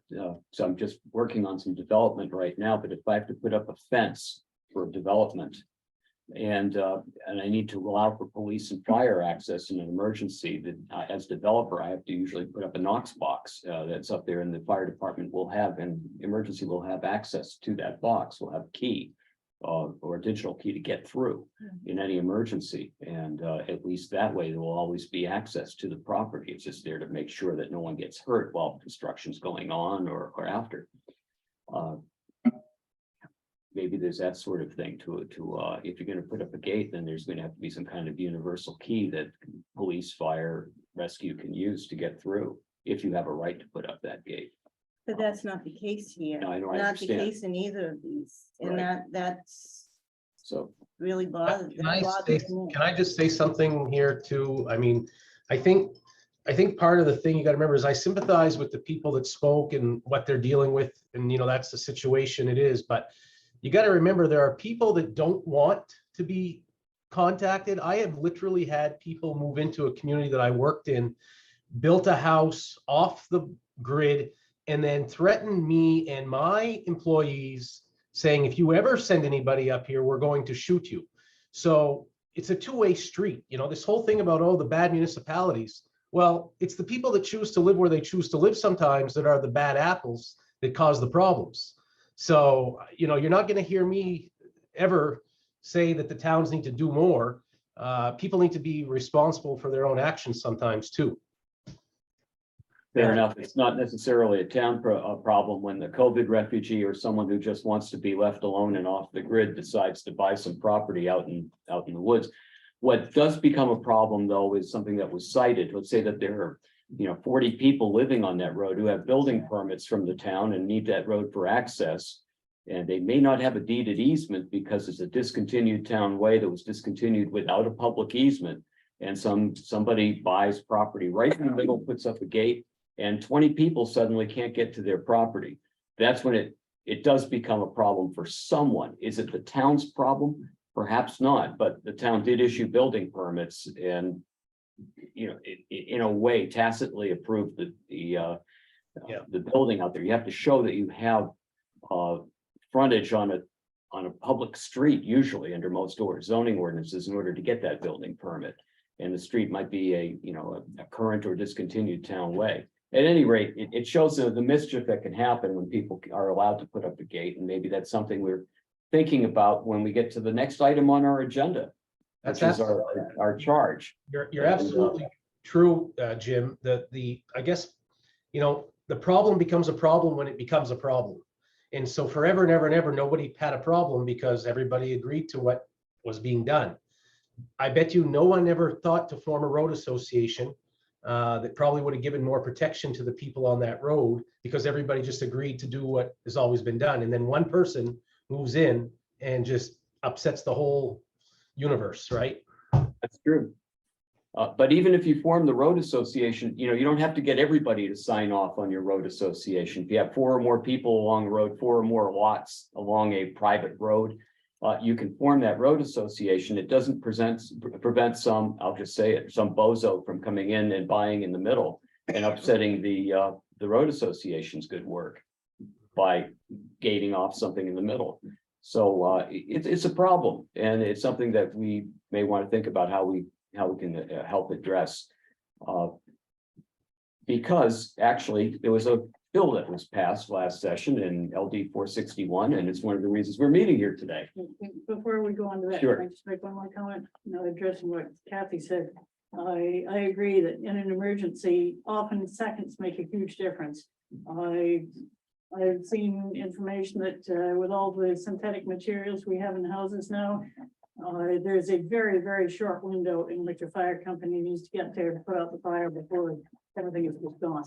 so I'm just working on some development right now, but if I have to put up a fence for development. And I need to allow for police and fire access in an emergency, that as developer, I have to usually put up a Knox box that's up there, and the fire department will have, and emergency will have access to that box, will have a key or a digital key to get through in any emergency. And at least that way, there will always be access to the property. It's just there to make sure that no one gets hurt while construction's going on or after. Maybe there's that sort of thing to if you're going to put up a gate, then there's going to have to be some kind of universal key that police, fire, rescue can use to get through, if you have a right to put up that gate. that's not the case here. No, I know, I Not the understand. case in either of these, and Right. that's So, really bothers. Can I say, bothers me. can I just say something here too? I mean, I think part of the thing you gotta remember is I sympathize with the people that spoke and what they're dealing with, and that's the situation it is, but you gotta remember, there are people that don't want to be contacted. I have literally had people move into a community that I worked in, built a house off the grid, and then threatened me and my employees saying, if you ever send anybody up here, we're going to shoot you. So it's a two-way street. This whole thing about, oh, the bad municipalities. Well, it's the people that choose to live where they choose to live sometimes that are the bad apples that cause the problems. So, you're not going to hear me ever say that the towns need to do more. People need to be responsible for their own actions sometimes too. fair enough. It's not necessarily a town problem when the COVID refugee or someone who just wants to be left alone and off the grid decides to buy some property out in the woods. What does become a problem, though, is something that was cited. Let's say that there are 40 people living on that road who have building permits from the town and need that road for access. And they may not have a deeded easement because it's a discontinued town way that was discontinued without a public easement. And somebody buys property right in the middle, puts up a gate, and 20 people suddenly can't get to their property. That's when it does become a problem for someone. Is it the town's problem? Perhaps not, but the town did issue building permits and, in a way tacitly approved the building out there. You have to show that you have frontage on a public street, usually under most zoning ordinances, in order to get that building permit. And the street might be a current or discontinued town way. At any rate, it shows the mischief that can happen when people are allowed to put up a gate, and maybe that's something we're thinking about when we get to the next item on our agenda, which is our charge. You're absolutely true, Jim. I guess, the problem becomes a problem when it becomes a problem. And so forever and ever and ever, nobody had a problem because everybody agreed to what was being done. I bet you no one ever thought to form a road association that probably would have given more protection to the people on that road, because everybody just agreed to do what has always been done. And then one person moves in and just upsets the whole universe, right? That's true. But even if you form the road association, you don't have to get everybody to sign off on your road association. If you have 4 or more people along the road, 4 or more lots along a private road, you can form that road association. It doesn't prevent some, I'll just say it, some bozo from coming in and buying in the middle and upsetting the road association's good work by gating off something in the middle. So it's a problem, and it's something that we may want to think about how we can help address. Because actually there was a bill that was passed last session in LD 461, and it's one of the reasons we're meeting here today. Before we go on to that, Sure. can I just make one more comment? Addressing what Kathy said. I agree that in an emergency, often seconds make a huge difference. I've seen information that with all the synthetic materials we have in houses now, there's a very, very short window in which a fire company needs to get there to put out the fire before everything is just gone.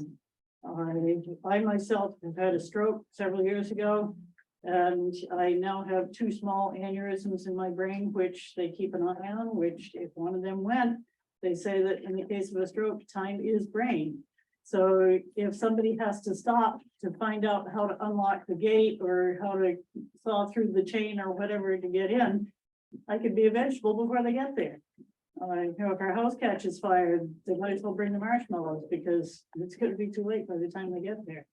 I myself have had a stroke several years ago, and I now have 2 small aneurysms in my brain, which they keep an eye on, which if one of them went, they say that in the case of a stroke, time is brain. So if somebody has to stop to find out how to unlock the gate or how to saw through the chain or whatever to get in, I could be a vegetable before they get there. If our house catches fire, they might as well bring the marshmallows because it's gonna be too late by the time they get there.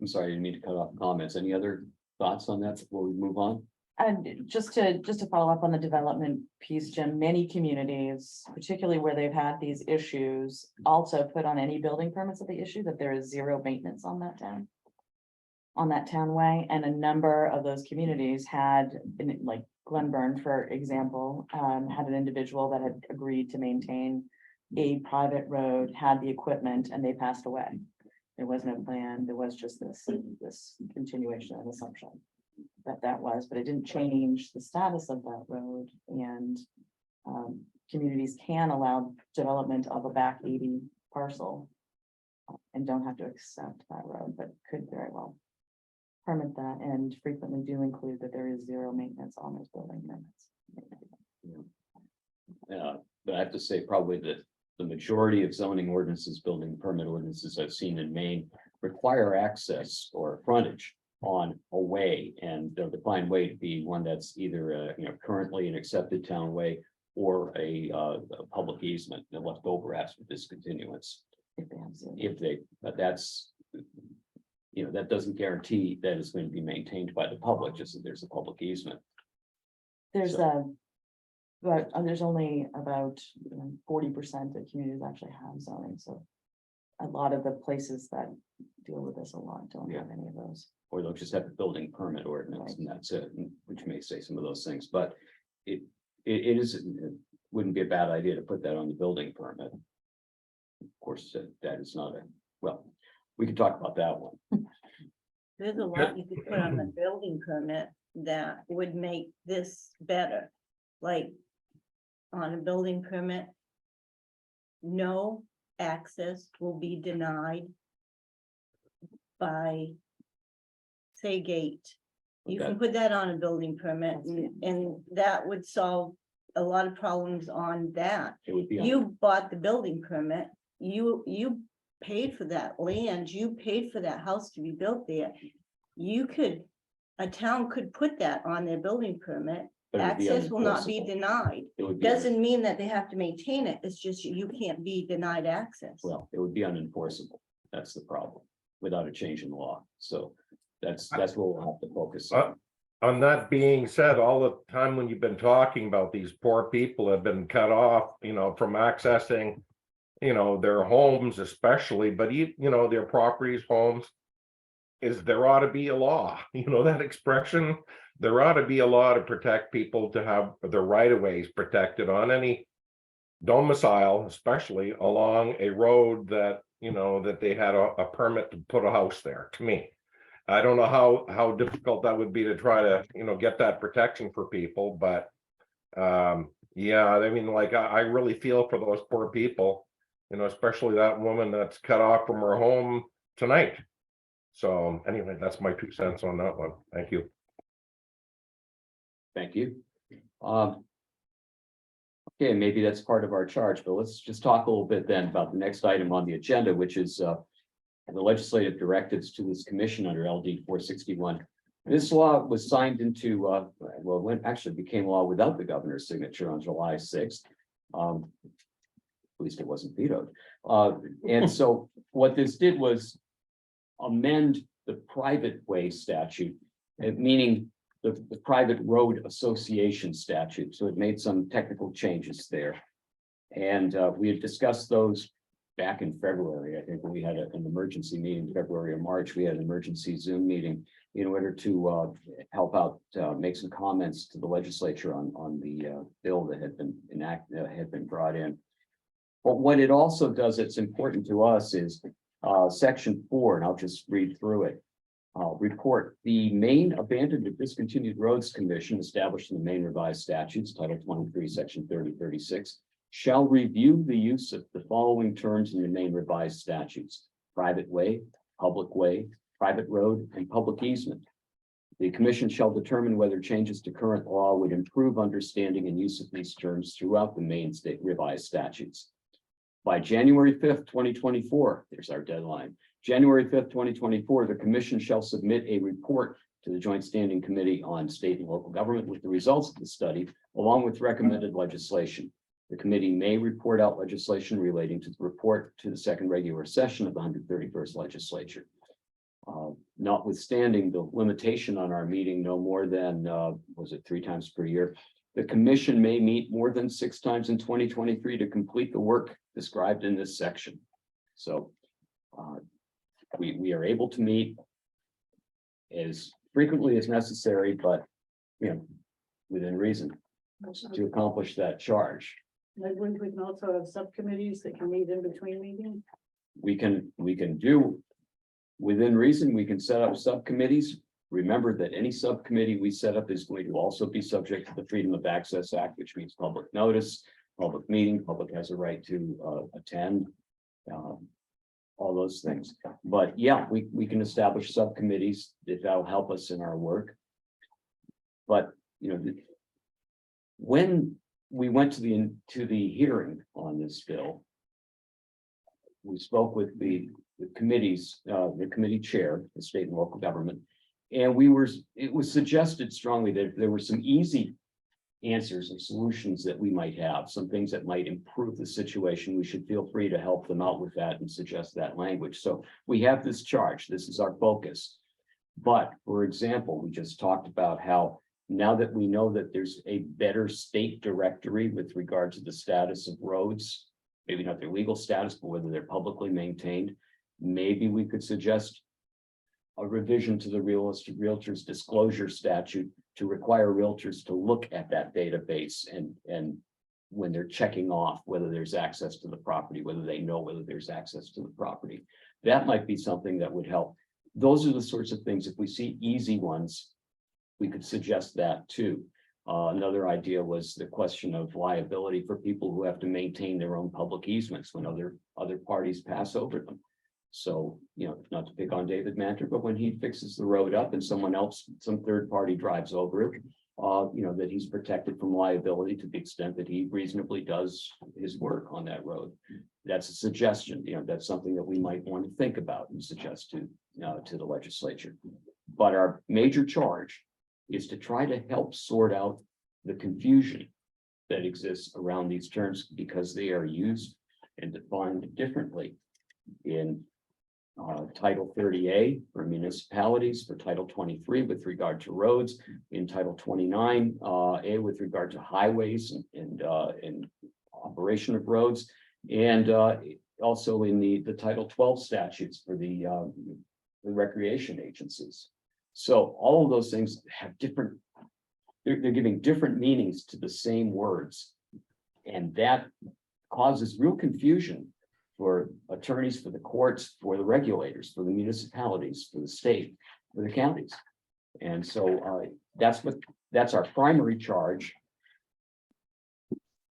I'm sorry, I didn't mean to cut off comments. Any other thoughts on that before we move on? And just to follow up on the development piece, Jim, many communities, particularly where they've had these issues, also put on any building permits that they issue that there is 0 maintenance on that townway. And a number of those communities had, like Glenburn, for example, had an individual that had agreed to maintain a private road, had the equipment, and they passed away. There was no plan. There was just this continuation and assumption that was, but it didn't change the status of that road. And communities can allow development of a back 80 parcel and don't have to accept that road, but could very well permit that, and frequently do include that there is zero maintenance on those building permits. But I have to say probably that the majority of zoning ordinances, building permit ordinances I've seen in Maine require access or frontage on a way, and they'll define way to be one that's either, currently an accepted town way or a public easement that left over after discontinuance. If they have zero. But that's, that doesn't guarantee that it's going to be maintained by the public, just that there's a public easement. There's So- but there's only about 40% of communities actually have zoning, so a lot of the places that deal with this a lot don't have any of those. Or they'll just have a building permit ordinance and that's it, which may say some of those things, but it wouldn't be a bad idea to put that on the building permit. Of course, that is not well, we could talk about that one. There's a lot you could put on the building permit that would make this better, like on a building permit. No access will be denied by, say, gate. You can put that on a building permit and that would solve a lot of problems on that. It would be. on- You bought the building permit, you paid for that land, you paid for that house to be built there. A town could put that on their building permit. but it would be Access will not be unenforceable. denied. It would be, Doesn't mean that they have to maintain it, it's just you can't be denied access. well, it would be unenforceable. That's the problem, without a change in law. So that's what we'll have to focus on. On that being said, all the time when you've been talking about these poor people have been cut off, from accessing, their homes especially, but their properties, homes. There ought to be a law, that expression, there ought to be a law to protect people to have their right of ways protected on any domicile, especially along a road that, that they had a permit to put a house there, to me. I don't know how difficult that would be to try to, get that protection for people, but yeah, I mean, like, I really feel for those poor people, especially that woman that's cut off from her home tonight. So anyway, that's my 2 cents on that one. Thank you. Thank you. Okay, maybe that's part of our charge, but let's just talk a little bit then about the next item on the agenda, which is the legislative directives to this commission under LD 461. This law was signed into, well, when actually became law without the governor's signature on July 6th. At least it wasn't vetoed. And so what this did was amend the private way statute, meaning the private road association statute. So it made some technical changes there. And we had discussed those back in February. I think when we had an emergency meeting, February or March, we had an emergency Zoom meeting in order to help out, make some comments to the legislature on the bill that had been enacted, had been brought in. But what it also does, it's important to us, is section 4, and I'll just read through it. Report, the Maine Abandoned and Discontinued Roads Commission, established in the Maine Revised Statutes, Title 23, Section 3036, shall review the use of the following terms in the Maine Revised Statutes: private way, private road, and public easement. The commission shall determine whether changes to current law would improve understanding and use of these terms throughout the Maine State Revised Statutes. By January 5th, 2024, there's our deadline. January 5th, 2024, the commission shall submit a report to the Joint Standing Committee on State and Local Government with the results of the study, along with recommended legislation. The committee may report out legislation relating to the report to the second regular session of the 131st legislature. Notwithstanding the limitation on our meeting, no more than, was it 3 times per year? The commission may meet more than 6 times in 2023 to complete the work described in this section. So we are able to meet as frequently as necessary, but within reason to accomplish that charge. I believe we can also have subcommittees that can meet in between meetings. We can do within reason, we can set up subcommittees. Remember that any subcommittee we set up is going to also be subject to the Freedom of Access Act, which means public notice, public meeting, public has a right to attend. all those things. But yeah, we can establish subcommittees if that'll help us in our work. But, you know, when we went to the hearing on this bill, we spoke with the committees, the committee chair, the state and local government, and it was suggested strongly that there were some easy answers and solutions that we might have, some things that might improve the situation. We should feel free to help them out with that and suggest that language. So we have this charge. This is our focus. But for example, we just talked about how now that we know that there's a better state directory with regard to the status of roads, maybe not their legal status, but whether they're publicly maintained, maybe we could suggest a revision to the realtors disclosure statute to require realtors to look at that database and when they're checking off whether there's access to the property, whether they know whether there's access to the property. That might be something that would help. Those are the sorts of things, if we see easy ones, we could suggest that too. Another idea was the question of liability for people who have to maintain their own public easements when other parties pass over them. So, you know, not to pick on David Manter, but when he fixes the road up and someone else, some third party drives over it, you know, that he's protected from liability to the extent that he reasonably does his work on that road. That's a suggestion, you know, that's something that we might want to think about and suggest to the legislature. But our major charge is to try to help sort out the confusion that exists around these terms because they are used and defined differently in Title 30A for municipalities, for Title 23 with regard to roads, in Title 29 A with regard to highways and operation of roads, and also in the Title 12 statutes for the recreation agencies. So all of those things have different, they're giving different meanings to the same words, and that causes real confusion for attorneys, for the courts, for the regulators, for the municipalities, for the state, for the counties. And so that's our primary charge.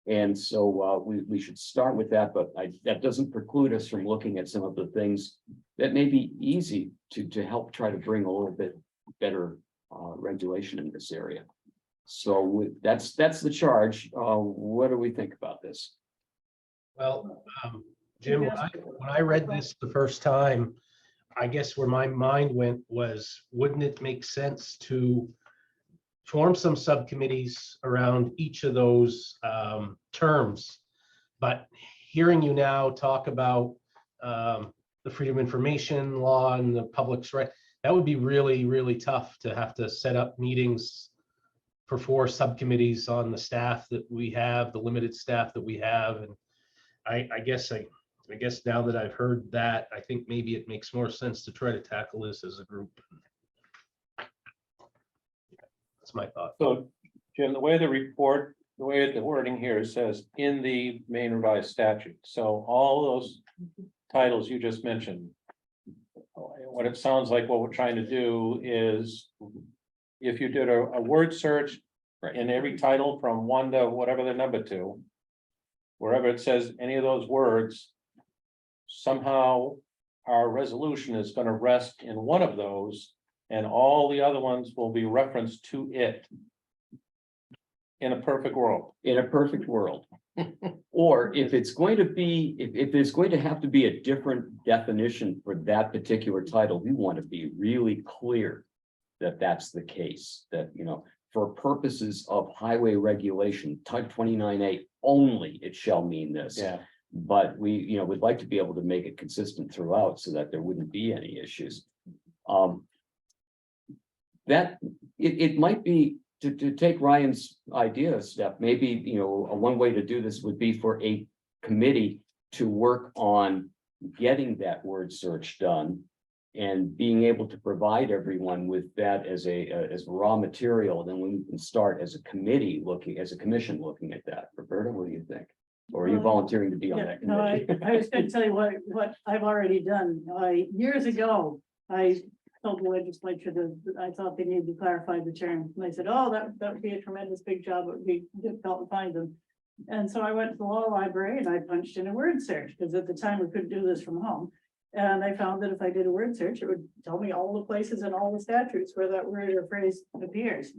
And so we should start with that, but that doesn't preclude us from looking at some of the things that may be easy to help try to bring a little bit better regulation in this area. So that's the charge. What do we think about this? Well, Jim, when I read this the first time, I guess where my mind went was, wouldn't it make sense to form some subcommittees around each of those terms? But hearing you now talk about the Freedom of Information law and the public's right, that would be really, really tough to have to set up meetings for 4 subcommittees on the staff that we have, the limited staff that we have. And I guess now that I've heard that, I think maybe it makes more sense to try to tackle this as a group. That's my thought. So, Jim, the way the wording here says in the main revised statute, so all those titles you just mentioned. What it sounds like what we're trying to do is, if you did a word search in every title from 1 to whatever the number 2, wherever it says any of those words, somehow our resolution is going to rest in one of those, and all the other ones will be referenced to it. In a perfect world. In a perfect world. Or if it's going to be, if there's going to have to be a different definition for that particular title, we want to be really clear that that's the case, that, you know, for purposes of highway regulation, type 29A only, it shall mean this. Yeah. But we, you know, would like to be able to make it consistent throughout so that there wouldn't be any issues. That it might be to take Ryan's idea a step, maybe, you know, one way to do this would be for a committee to work on getting that word search done and being able to provide everyone with that as raw material. Then we can start as a committee looking, as a commission looking at that. Roberta, what do you think? Or are you volunteering to be on Yeah, that no, committee? I was going to tell you what I've already done. Years ago, I told the legislature that I thought they needed to clarify the terms. And they said, oh, that would be a tremendous big job. It would be difficult to find them. And so I went to the law library and I punched in a word search, because at the time we couldn't do this from home. And I found that if I did a word search, it would tell me all the places in all the statutes where that word or phrase appears.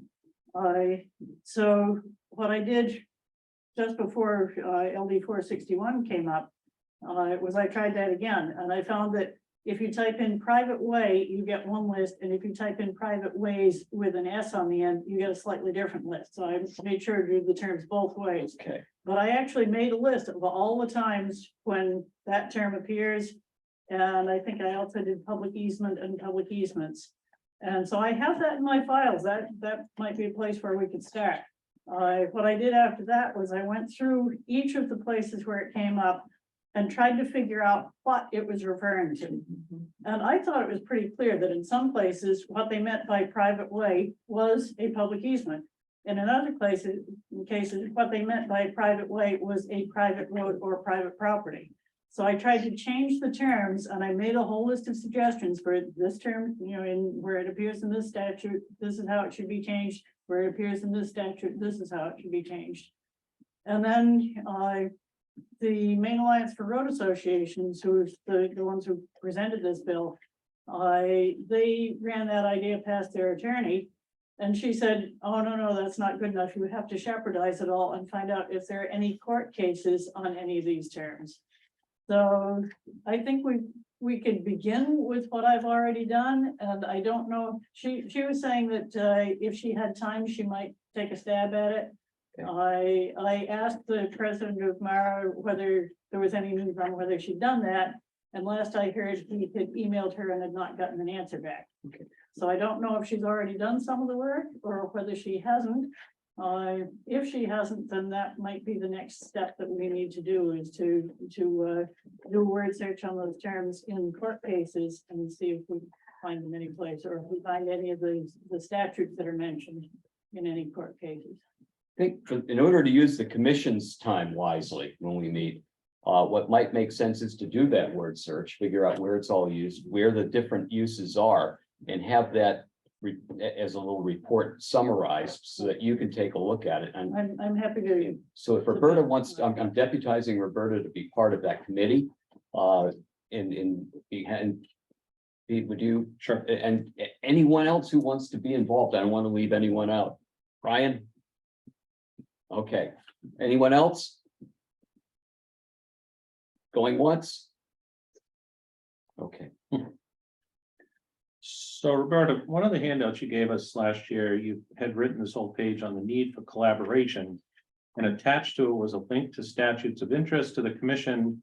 So what I did just before LD 461 came up, was I tried that again, and I found that if you type in private way, you get one list, and if you type in private ways with an S on the end, you get a slightly different list. So I made sure to do the terms both ways. Okay. But I actually made a list of all the times when that term appears. And I think I also did public easement and public easements. And so I have that in my files. That might be a place where we could start. What I did after that was I went through each of the places where it came up and tried to figure out what it was referring to. And I thought it was pretty clear that in some places, what they meant by private way was a public easement. And in other cases, what they meant by private way was a private road or private property. So I tried to change the terms, and I made a whole list of suggestions for this term, you know, in where it appears in this statute, this is how it should be changed. Where it appears in this statute, this is how it should be changed. And then the Maine Alliance for Road Associations, who's the ones who presented this bill, they ran that idea past their attorney. And she said, oh, no, that's not good enough. You have to shepherdize it all and find out if there are any court cases on any of these terms. So I think we could begin with what I've already done, and I don't know, she was saying that if she had time, she might take a stab at it. I asked the president of Mara whether there was any news on whether she'd done that, and last I heard he had emailed her and had not gotten an answer back. Okay. So I don't know if she's already done some of the work or whether she hasn't. If she hasn't, then that might be the next step that we need to do, is to do a word search on those terms in court cases and see if we find them any place, or if we find any of the statutes that are mentioned in any court cases. I think in order to use the commission's time wisely when we meet, what might make sense is to do that word search, figure out where it's all used, where the different uses are, and have that as a little report summarized so that you can take a look at it. And I'm happy to. so if Roberta wants, I'm deputizing Roberta to be part of that committee. And would you? Sure. And anyone else who wants to be involved, I don't want to leave anyone out. Brian? Okay, anyone else? Going once? Okay. So Roberta, one of the handouts you gave us last year, you had written this whole page on the need for collaboration. And attached to it was a link to statutes of interest to the commission.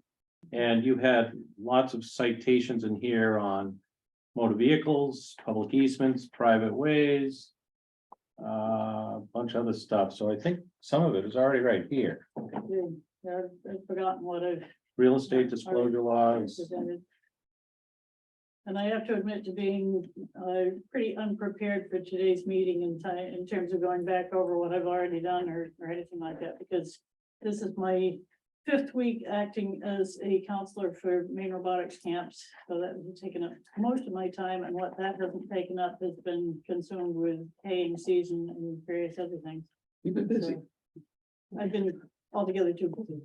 And you had lots of citations in here on motor vehicles, public easements, private ways. A bunch of other stuff. So I think some of it is already right here. I've forgotten what I've Real estate disclosure laws. presented. And I have to admit to being pretty unprepared for today's meeting in terms of going back over what I've already done or anything like that, because this is my 5th week acting as a counselor for Maine robotics camps. So that has taken up most of my time, and what that hasn't taken up has been consumed with haying season and various other things. You've been busy. So I've been altogether too busy.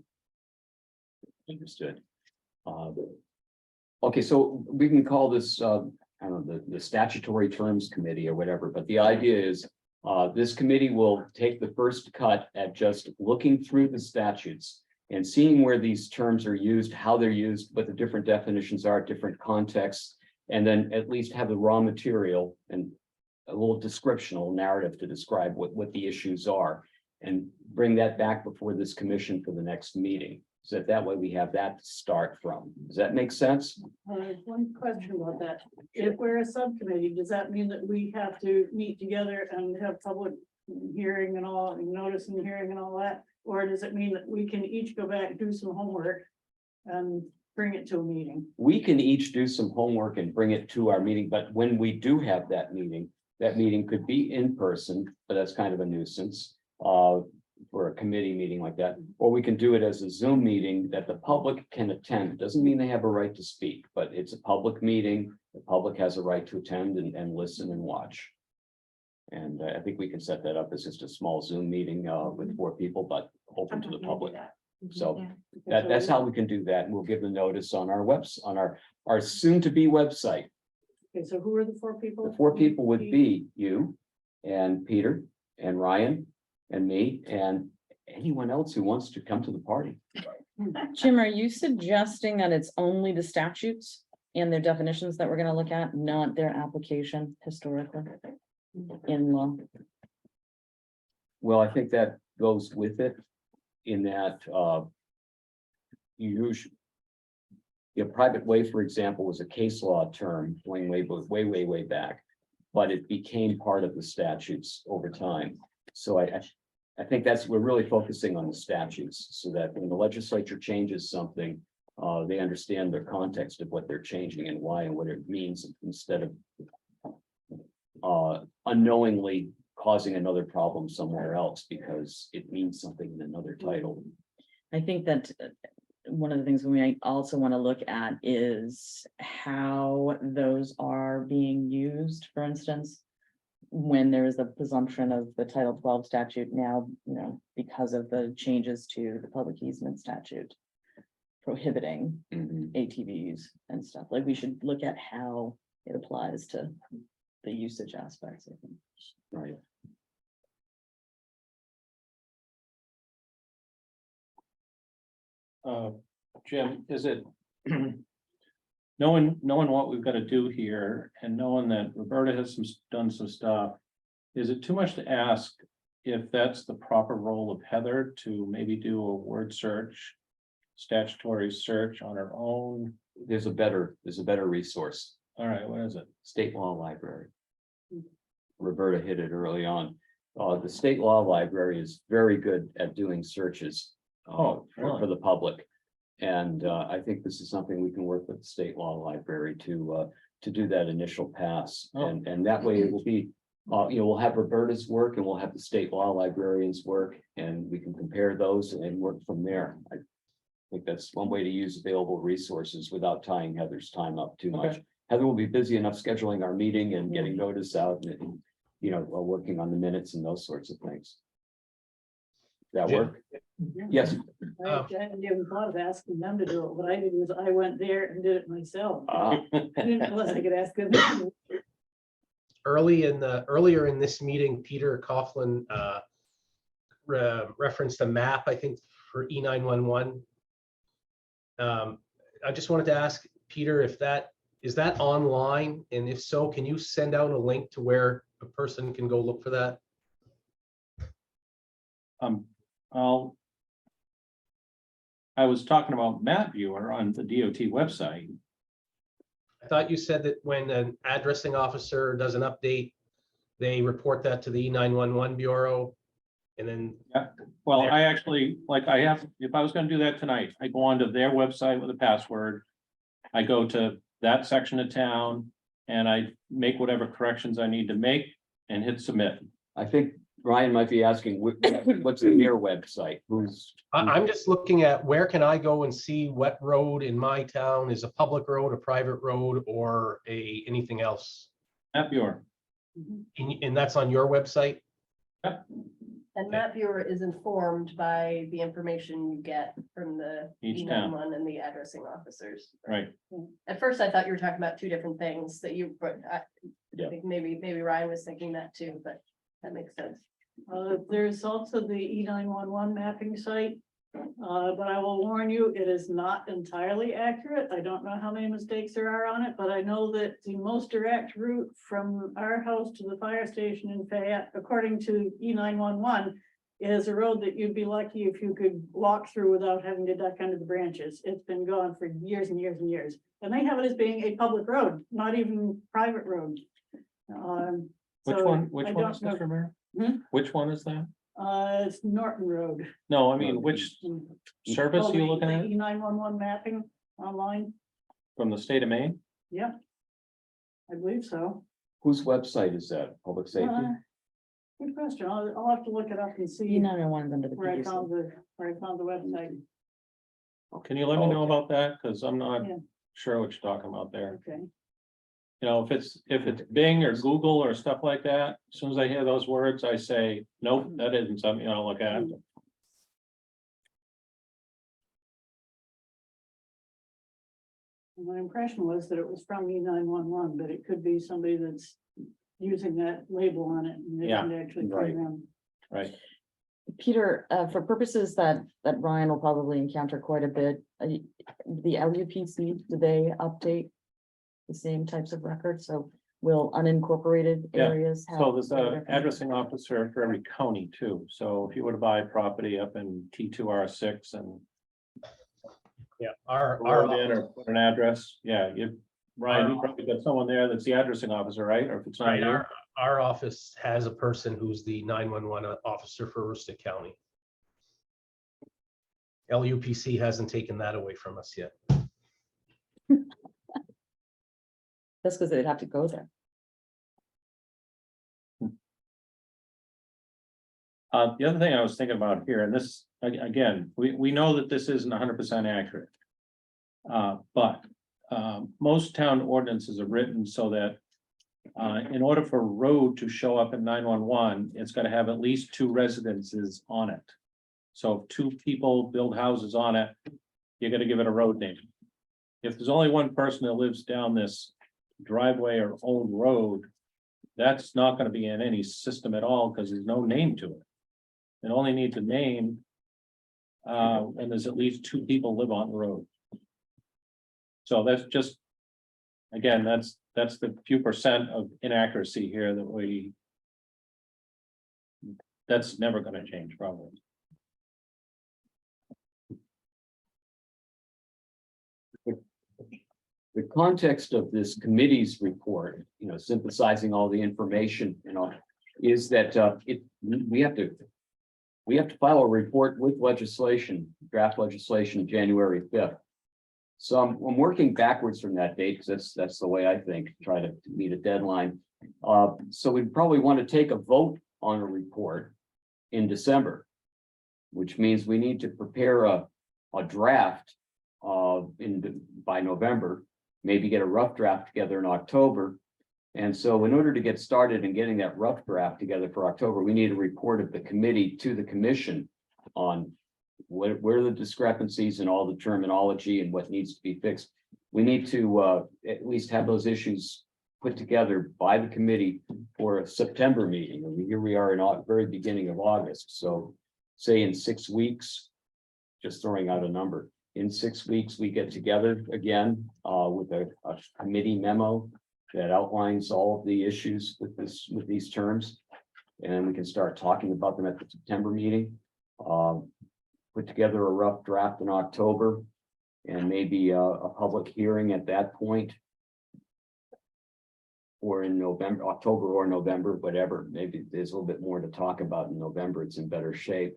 Understood. Okay, so we can call this, I don't know, the statutory terms committee or whatever, but the idea is this committee will take the first cut at just looking through the statutes and seeing where these terms are used, how they're used, what the different definitions are, different contexts, and then at least have the raw material and a little descriptional narrative to describe what the issues are, and bring that back before this commission for the next meeting. So that way we have that to start from. Does that make sense? One question about that. If we're a subcommittee, does that mean that we have to meet together and have public hearing and all, and notice and hearing and all that? Or does it mean that we can each go back, do some homework and bring it to a meeting? We can each do some homework and bring it to our meeting, but when we do have that meeting could be in person, but that's kind of a nuisance. For a committee meeting like that, or we can do it as a Zoom meeting that the public can attend. It doesn't mean they have a right to speak, but it's a public meeting. The public has a right to attend and listen and watch. And I think we can set that up as just a small Zoom meeting with 4 people, but open to the public. So Yeah. that's how we can do that. And we'll give the notice on our on our soon-to-be website. Okay, so who are the 4 people? The 4 people would be you and Peter and Ryan and me and anyone else who wants to come to the party. Jim, are you suggesting that it's only the statutes and their definitions that we're gonna look at, not their application historically in law? Well, I think that goes with it in that, you usually. Private way, for example, was a case law term going way back. But it became part of the statutes over time. So I think we're really focusing on the statutes so that when the legislature changes something, they understand the context of what they're changing and why and what it means instead of unknowingly causing another problem somewhere else because it means something in another title. I think that one of the things we might also want to look at is how those are being used, for instance, when there is a presumption of the Title 12 statute now, because of the changes to the public easement statute prohibiting ATVs and stuff. Like, we should look at how it applies to the usage aspects, I think. Right. Jim, is it? Knowing what we've got to do here and knowing that Roberta has done some stuff, is it too much to ask if that's the proper role of Heather to maybe do a word search, statutory search on her own? There's a better resource. All right, what is it? State Law Library. Roberta hit it early on. The State Law Library is very good at doing searches for the public. And I think this is something we can work with the State Law Library to do that initial pass. And that way it will be, we'll have Roberta's work and we'll have the State Law Librarian's work, and we can compare those and work from there. I think that's one way to use available resources without tying Heather's time up too much. Heather will be busy enough scheduling our meeting and getting notice out and working on the minutes and those sorts of things. That Jim? work? Yes. I hadn't even thought of asking them to do it. What I did was I went there and did it myself. I didn't realize I could ask them. Earlier in this meeting, Peter Coughlin referenced a map, I think, for E911. I just wanted to ask Peter if is that online, and if so, can you send out a link to where a person can go look for that? I was talking about Map Viewer on the DOT website. I thought you said that when an addressing officer does an update, they report that to the E911 Bureau, and then. Yeah, well, I actually, if I was gonna do that tonight, I go onto their website with a password. I go to that section of town and I make whatever corrections I need to make and hit submit. I think Ryan might be asking, what's the near website? I'm just looking at where can I go and see what road in my town is a public road, a private road, or anything else. Map Viewer. And that's on your website? And Map Viewer is informed by the information you get from the Each town. E911 and the addressing officers. Right. At first, I thought you were talking about 2 different things that but I think maybe Ryan was thinking that too, but that makes sense. There's also the E911 mapping site. But I will warn you, it is not entirely accurate. I don't know how many mistakes there are on it, but I know that the most direct route from our house to the fire station in Fayette, according to E911, is a road that you'd be lucky if you could walk through without having to duck under the branches. It's been gone for years and years and years. And they have it as being a public road, not even private road. Which one is that, Mayor? Which one is that? It's Norton Road. No, I mean, which service are you looking at? E911 mapping online. From the state of Maine? Yeah. I believe so. Whose website is that? Public safety? Good question. I'll have to look it up and see E911's under the where I PUC. found the website. Can you let me know about that? Cause I'm not Yeah. sure what you're talking about there. Okay. If it's Bing or Google or stuff like that, as soon as I hear those words, I say, nope, that isn't something I'll look at. My impression was that it was from E911, but it could be somebody that's using that label on it and they Yeah, didn't actually right. come in. Right. Peter, for purposes that Ryan will probably encounter quite a bit, the LUPC, do they update the same types of records? So will unincorporated Yeah, areas have? So there's their a definition? addressing officer for every county too. So if you were to buy property up in T2R6 and Yeah, our, wrote in or put an address, yeah, you, Ryan, you probably got someone there that's the addressing officer, right? Or if it's not right, you. our office has a person who's the 911 officer for Aroostook County. LUPC hasn't taken that away from us yet. That's because they'd have to go there. The other thing I was thinking about here, and this, again, we know that this isn't 100% accurate. But most town ordinances are written so that in order for road to show up in 911, it's got to have at least 2 residences on it. So if 2 people build houses on it, you got to give it a road name. If there's only one person that lives down this driveway or old road, that's not going to be in any system at all because there's no name to it. It only needs a name. And there's at least 2 people live on the road. So that's just, again, that's the few percent of inaccuracy here that that's never going to change probably. The context of this committee's report, synthesizing all the information, is that we have to file a report with legislation, draft legislation, January 5th. So I'm working backwards from that date, because that's the way I think, try to meet a deadline. So we'd probably want to take a vote on a report in December, which means we need to prepare a draft by November, maybe get a rough draft together in October. And so in order to get started in getting that rough draft together for October, we need a report of the committee to the commission on where the discrepancies in all the terminology and what needs to be fixed. We need to at least have those issues put together by the committee for a September meeting. I mean, here we are in very beginning of August. So say in 6 weeks, just throwing out a number, in 6 weeks, we get together again with a committee memo that outlines all of the issues with these terms. And we can start talking about them at the September meeting. Put together a rough draft in October and maybe a public hearing at that point. Or in November, October or November, whatever. Maybe there's a little bit more to talk about in November. It's in better shape.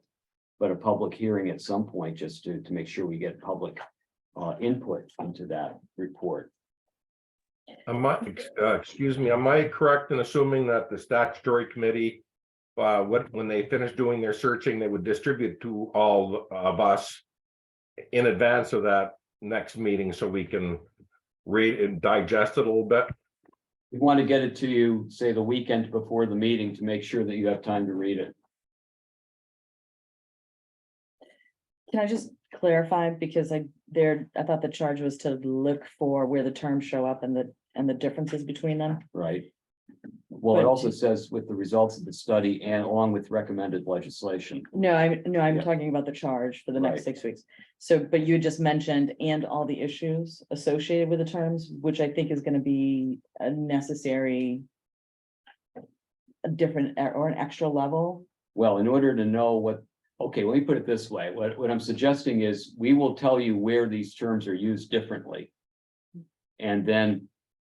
But a public hearing at some point just to make sure we get public input into that report. Excuse me, am I correct in assuming that the statutory committee, when they finish doing their searching, they would distribute to all of us in advance of that next meeting so we can read and digest it a little bit? We want to get it to you, say, the weekend before the meeting to make sure that you have time to read it. Can I just clarify, because I thought the charge was to look for where the terms show up and the differences between them. Right. Well, it But- also says with the results of the study and along with recommended legislation. No, I'm Yeah. talking about the charge for the next Right. 6 weeks. So, but you just mentioned and all the issues associated with the terms, which I think is gonna be a necessary. A different or an extra level. Well, in order to know okay, let me put it this way. What I'm suggesting is we will tell you where these terms are used differently. And then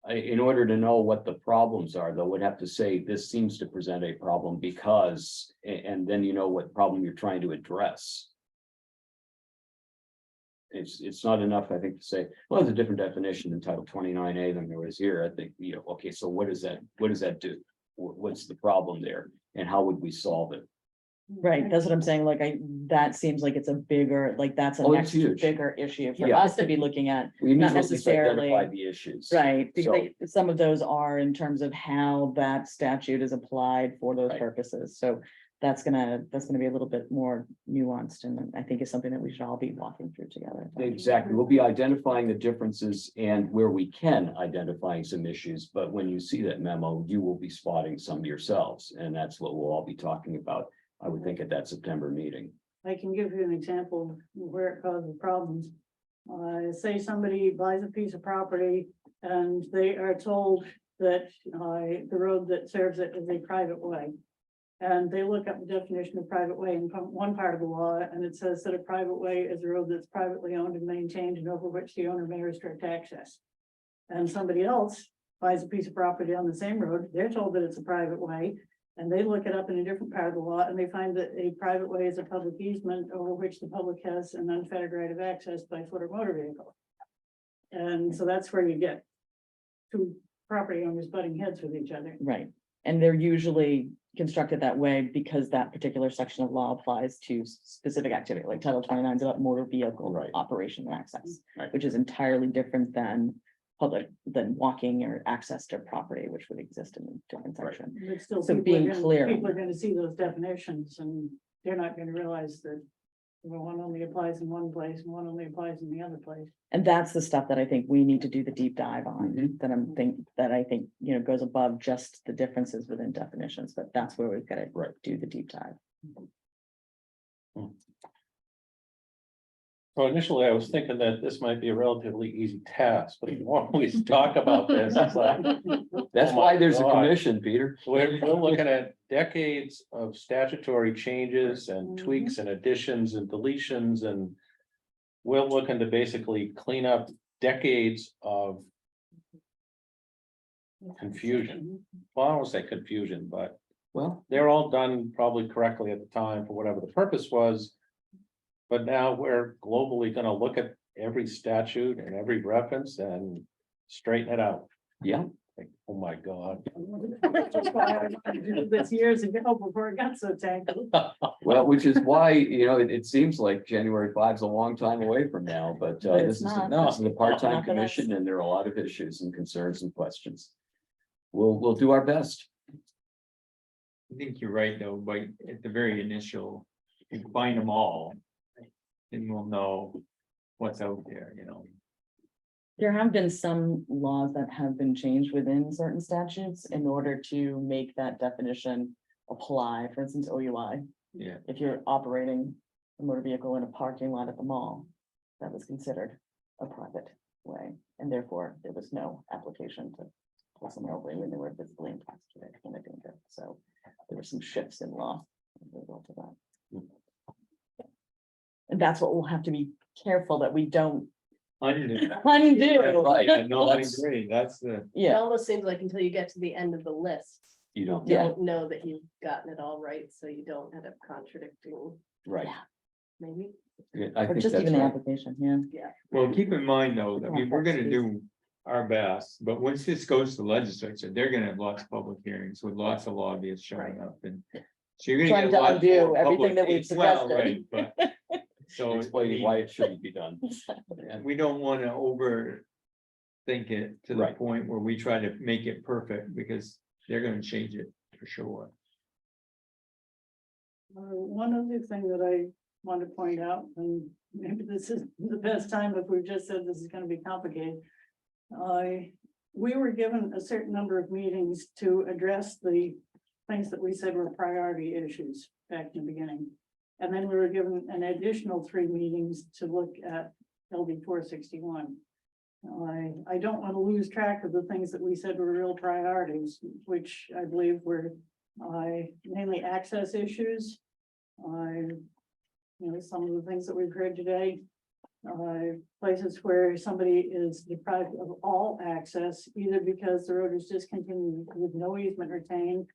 in order to know what the problems are, though, would have to say this seems to present a problem because, and then you know what problem you're trying to address. It's not enough, I think, to say, well, there's a different definition in Title 29A than there is here. I think, okay, so what does that do? What's the problem there? And how would we solve it? Right, that's what I'm saying, that seems like it's a bigger, that's a Oh, it's next huge. bigger issue for Yeah. us to be looking at. We need Not to at least necessarily- identify the issues. Right, So- because some of those are in terms of how that statute is applied for those Right. purposes, so that's gonna be a little bit more nuanced, and I think is something that we should all be walking through together. Exactly. We'll be identifying the differences and where we can identifying some issues, but when you see that memo, you will be spotting some yourselves, and that's what we'll all be talking about, I would think, at that September meeting. I can give you an example of where it causes problems. Say somebody buys a piece of property and they are told that the road that serves it is a private way. And they look up the definition of private way in one part of the law, and it says that a private way is a road that's privately owned and maintained and over which the owner may restrict access. And somebody else buys a piece of property on the same road, they're told that it's a private way, and they look it up in a different part of the law, and they find that a private way is a public easement over which the public has an unfettered right of access by foot or motor vehicle. And so that's where you get two property owners butting heads with each other. Right, and they're usually constructed that way because that particular section of law applies to specific activity, like Title 29 is about motor vehicle Right. operation and access, Right. which is entirely different than walking or access to property, which would exist in a different Right. section. But still, So people are being gonna- clear. People are gonna see those definitions and they're not gonna realize that one only applies in one place and one only applies in the other place. And that's the stuff that I think we need to do the deep dive on, Mhm. that I think, goes above just the differences within definitions, but that's where we've got to Right. do the deep dive. So initially, I was thinking that this might be a relatively easy task, but the more we talk about this, it's like. That's oh my why there's a God. commission, Peter. We're looking at decades of statutory changes and Mhm. tweaks and additions and deletions, and we're looking to basically clean up decades of confusion. Well, I don't want to say confusion, but Well, they're all done probably correctly at the time for whatever the purpose was. But now we're globally gonna look at every statute and every reference and straighten it out. yeah, Like, oh my God. That's why I wanted to do this years ago before it got so tangled. well, which is why, it seems like January 5 is a long time away from now, but But this it's is, not. this is a part-time Not for us. commission, and there are a lot of issues and concerns and questions. We'll do our best. I think you're right, though, but at the very initial, you find them all. And we'll know what's out there, There have been some laws that have been changed within certain statutes in order to make that definition apply, for instance, OUI. Yeah. If you're operating a motor vehicle in a parking lot at the mall, that was considered a private way, and therefore there was no application to pull someone over when they were visibly intoxicated when they didn't go. So there were some shifts in law as a result of that. And that's what we'll have to be careful that we don't Undo. undo. Right, no, I agree, that's the, It Yeah, almost seems like until you get to the end of the list, You don't, Yeah. don't know that you've gotten it all right, so you don't end up contradicting, right. maybe. Yeah, I or think just that's even the right. application, yeah. well, keep in mind, though, I mean, we're gonna do our best, but once this goes to the legislature, they're gonna have lots of public hearings with lots of lobbyists showing up and. So you're gonna Trying get to lots undo more everything public- that we've well, suggested. right, but. So I Explaining mean, why it shouldn't be done. we don't wanna overthink it to the Right. point where we try to make it perfect, because they're gonna change it for sure. One other thing that I want to point out, and maybe this is the best time if we've just said this is gonna be complicated. We were given a certain number of meetings to address the things that we said were priority issues back in the beginning. And then we were given an additional 3 meetings to look at LD 461. I don't want to lose track of the things that we said were real priorities, which I believe were mainly access issues. Some of the things that we've heard today, places where somebody is deprived of all access, either because the road is discontinued with no easement retained,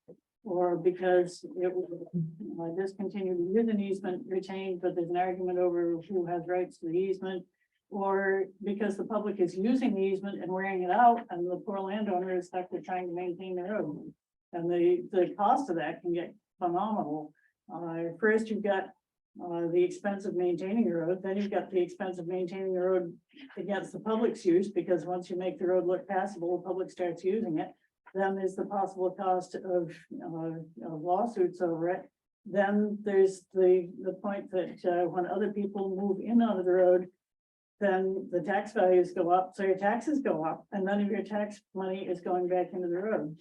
or because it was discontinued with an easement retained, but there's an argument over who has rights to the easement, or because the public is using the easement and wearing it out, and the poor landowner is stuck with trying to maintain the road. And the cost of that can get phenomenal. First, you've got the expense of maintaining the road, then you've got the expense of maintaining the road against the public's use, because once you make the road look passable, the public starts using it. Then there's the possible cost of lawsuits over it. Then there's the point that when other people move in onto the road, then the tax values go up, so your taxes go up, and none of your tax money is going back into the road.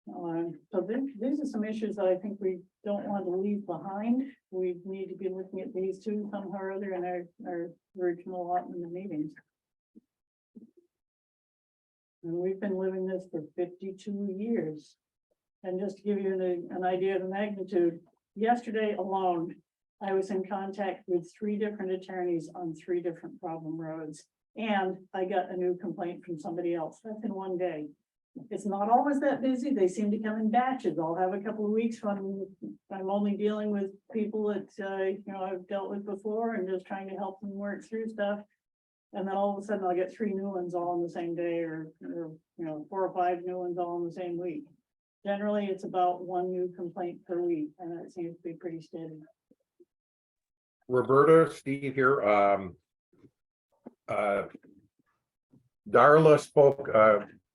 So these are some issues that I think we don't want to leave behind. We need to be looking at these two somehow or other in our original allotment of meetings. And we've been living this for 52 years. And just to give you an idea of the magnitude, yesterday alone, I was in contact with 3 different attorneys on 3 different problem roads. And I got a new complaint from somebody else. That's in one day. It's not always that busy. They seem to come in batches. I'll have a couple of weeks when I'm only dealing with people that, I've dealt with before and just trying to help them work through stuff. And then all of a sudden I'll get 3 new ones all in the same day or 4 or 5 new ones all in the same week. Generally, it's about 1 new complaint per week, and it seems to be pretty steady. Roberta, Steve here. Darla spoke,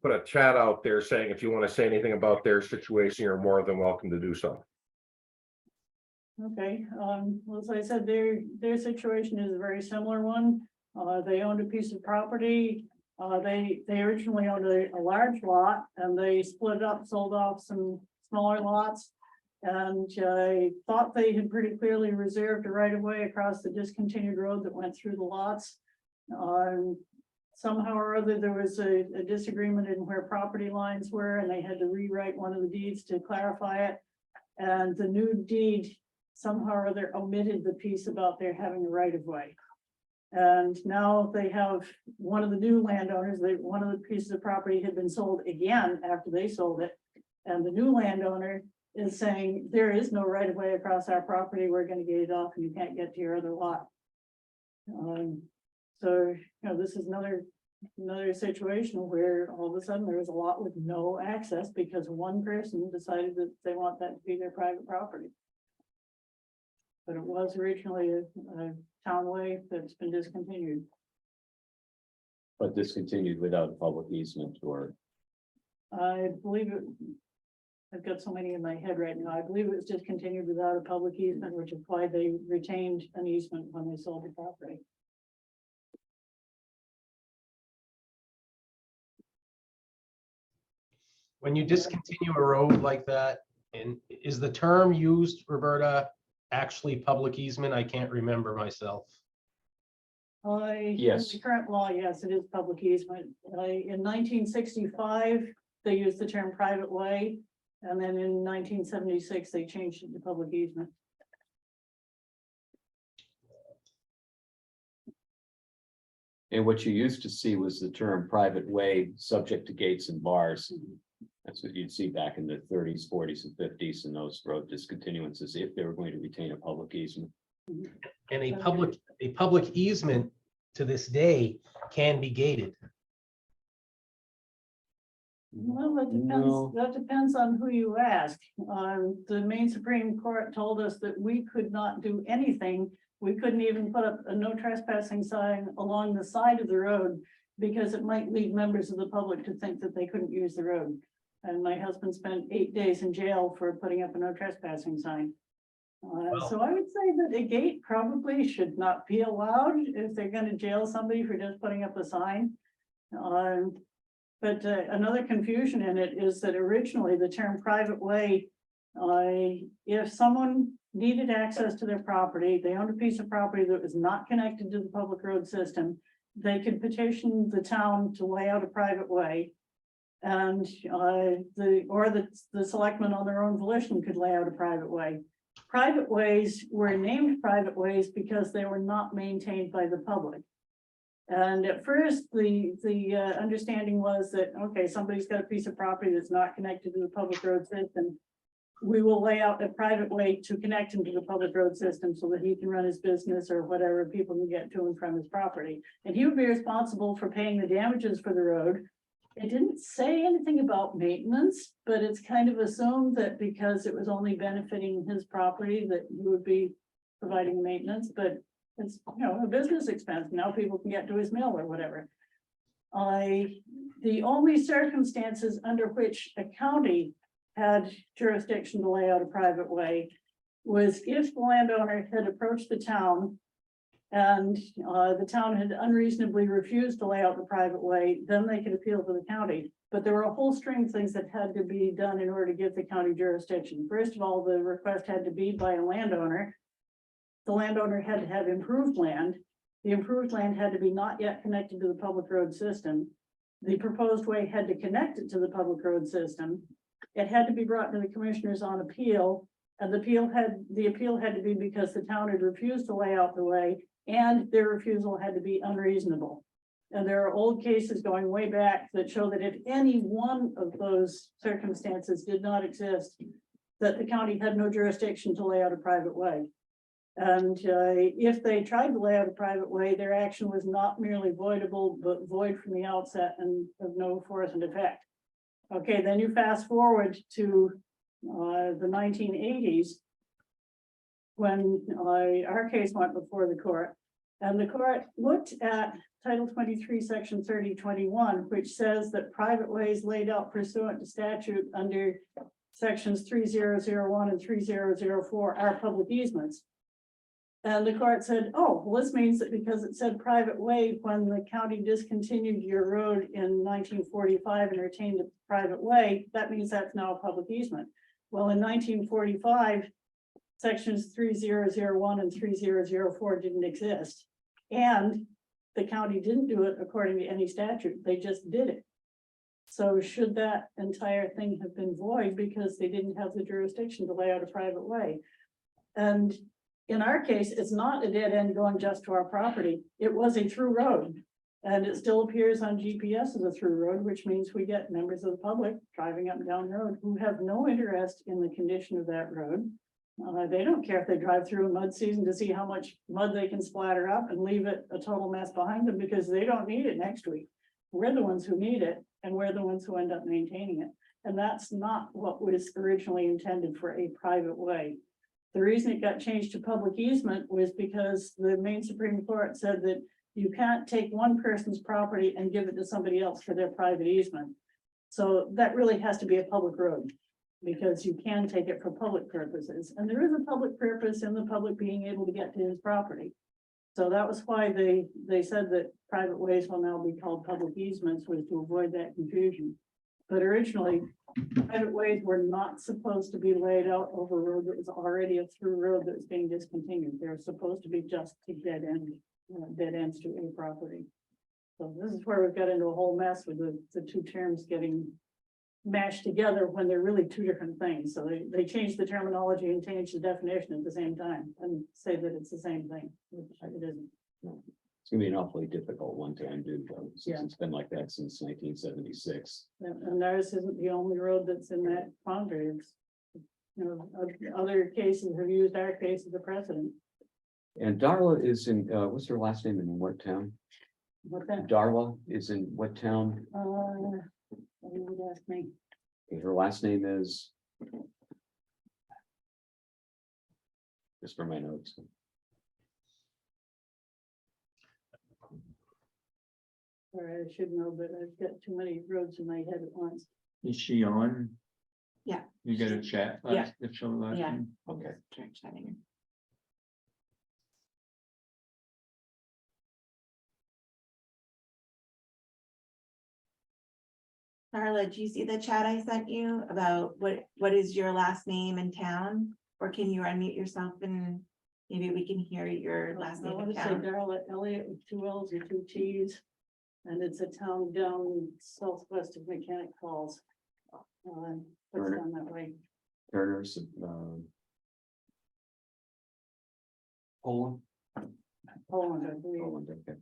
put a chat out there saying if you want to say anything about their situation, you're more than welcome to do so. Okay, well, as I said, their situation is a very similar one. They owned a piece of property. They originally owned a large lot and they split up, sold off some smaller lots. And I thought they had pretty clearly reserved a right of way across the discontinued road that went through the lots. Somehow or other, there was a disagreement in where property lines were, and they had to rewrite one of the deeds to clarify it. And the new deed somehow or other omitted the piece about their having a right of way. And now they have one of the new landowners, one of the pieces of property had been sold again after they sold it. And the new landowner is saying, there is no right of way across our property. We're going to get it off and you can't get to your other lot. So, this is another situation where all of a sudden there was a lot with no access because one person decided that they want that to be their private property. But it was originally a town way that's been discontinued. But discontinued without a public easement or, I believe it, I've got so many in my head right now. I believe it was discontinued without a public easement, which is why they retained an easement when they sold the property. When you discontinue a road like that, and is the term used, Roberta, actually public easement? I can't remember myself. Yes. In the current law, yes, it is public easement. In 1965, they used the term private way, and then in 1976, they changed it to public easement. and what you used to see was the term private way, subject to gates and bars. That's what you'd see back in the 30s, 40s, and 50s, and those road discontinuances, if they were going to retain a public easement. And a public easement to this day can be gated. Well, No. that depends on who you ask. The Maine Supreme Court told us that we could not do anything. We couldn't even put up a no trespassing sign along the side of the road because it might lead members of the public to think that they couldn't use the road. And my husband spent 8 days in jail for putting up a no trespassing sign. So I would say that a gate probably should not be allowed if they're going to jail somebody for just putting up a sign. But another confusion in it is that originally the term private way, if someone needed access to their property, they owned a piece of property that was not connected to the public road system, they could petition the town to lay out a private way. And the selectmen on their own volition could lay out a private way. Private ways were named private ways because they were not maintained by the public. And at first, the understanding was that, okay, somebody's got a piece of property that's not connected to the public road system. We will lay out a private way to connect him to the public road system so that he can run his business or whatever, people can get to and from his property. And he would be responsible for paying the damages for the road. It didn't say anything about maintenance, but it's kind of assumed that because it was only benefiting his property that he would be providing maintenance, but it's, a business expense. Now people can get to his mill or whatever. The only circumstances under which a county had jurisdiction to lay out a private way was if the landowner had approached the town and the town had unreasonably refused to lay out the private way, then they could appeal to the county. But there were a whole string of things that had to be done in order to get the county jurisdiction. First of all, the request had to be by a landowner. The landowner had to have improved land. The improved land had to be not yet connected to the public road system. The proposed way had to connect it to the public road system. It had to be brought to the commissioners on appeal, and the appeal had to be because the town had refused to lay out the way, and their refusal had to be unreasonable. And there are old cases going way back that show that if any one of those circumstances did not exist, that the county had no jurisdiction to lay out a private way. And if they tried to lay out a private way, their action was not merely voidable, but void from the outset and of no force and effect. Okay, then you fast forward to the 1980s, when our case went before the court, and the court looked at Title 23, Section 3021, which says that private ways laid out pursuant to statute under Sections 3001 and 3004 are public easements. And the court said, oh, well, this means that because it said private way, when the county discontinued your road in 1945 and retained a private way, that means that's now a public easement. Well, in 1945, sections 3001 and 3004 didn't exist. And the county didn't do it according to any statute, they just did it. So should that entire thing have been void because they didn't have the jurisdiction to lay out a private way? And in our case, it's not a dead end going just to our property. It was a through road. And it still appears on GPS as a through road, which means we get members of the public driving up and down the road who have no interest in the condition of that road. They don't care if they drive through a mud season to see how much mud they can splatter up and leave it a total mess behind them because they don't need it next week. We're the ones who need it, and we're the ones who end up maintaining it. And that's not what was originally intended for a private way. The reason it got changed to public easement was because the Maine Supreme Court said that you can't take one person's property and give it to somebody else for their private easement. So that really has to be a public road, because you can take it for public purposes. And there is a public purpose in the public being able to get to his property. So that was why they said that private ways will now be called public easements, was to avoid that confusion. But originally, private ways were not supposed to be laid out over a road that was already a through road that was being discontinued. They're supposed to be just to dead ends to a property. So this is where we've got into a whole mess with the two terms getting mashed together when they're really two different things. So they changed the terminology and changed the definition at the same time and say that it's the same thing, which it isn't. It's gonna be an awfully difficult one to undo, though, since Yeah. it's been like that since 1976. And ours isn't the only road that's in that quandary. It's, you know, other cases have used our case as a precedent. And Darla is in, what's her last name and in what town? What that, Darla is in what town? you would ask me. Her last name is. Just for my notes. Sorry, I should know, but I've got too many roads in my head at once. Is she on? Yeah. You get a chat? Yeah. If she'll let Yeah. you? Okay. Try chatting. Darla, do you see the chat I sent you about what is your last name and town? Or can you unmute yourself and maybe we can hear your last I name want and to say town? Darla Elliott with 2 L's and 2 T's. And it's a town down southwest of Mechanic Falls. It's down that way. Turner's, Poland. Poland, I believe. Poland, okay.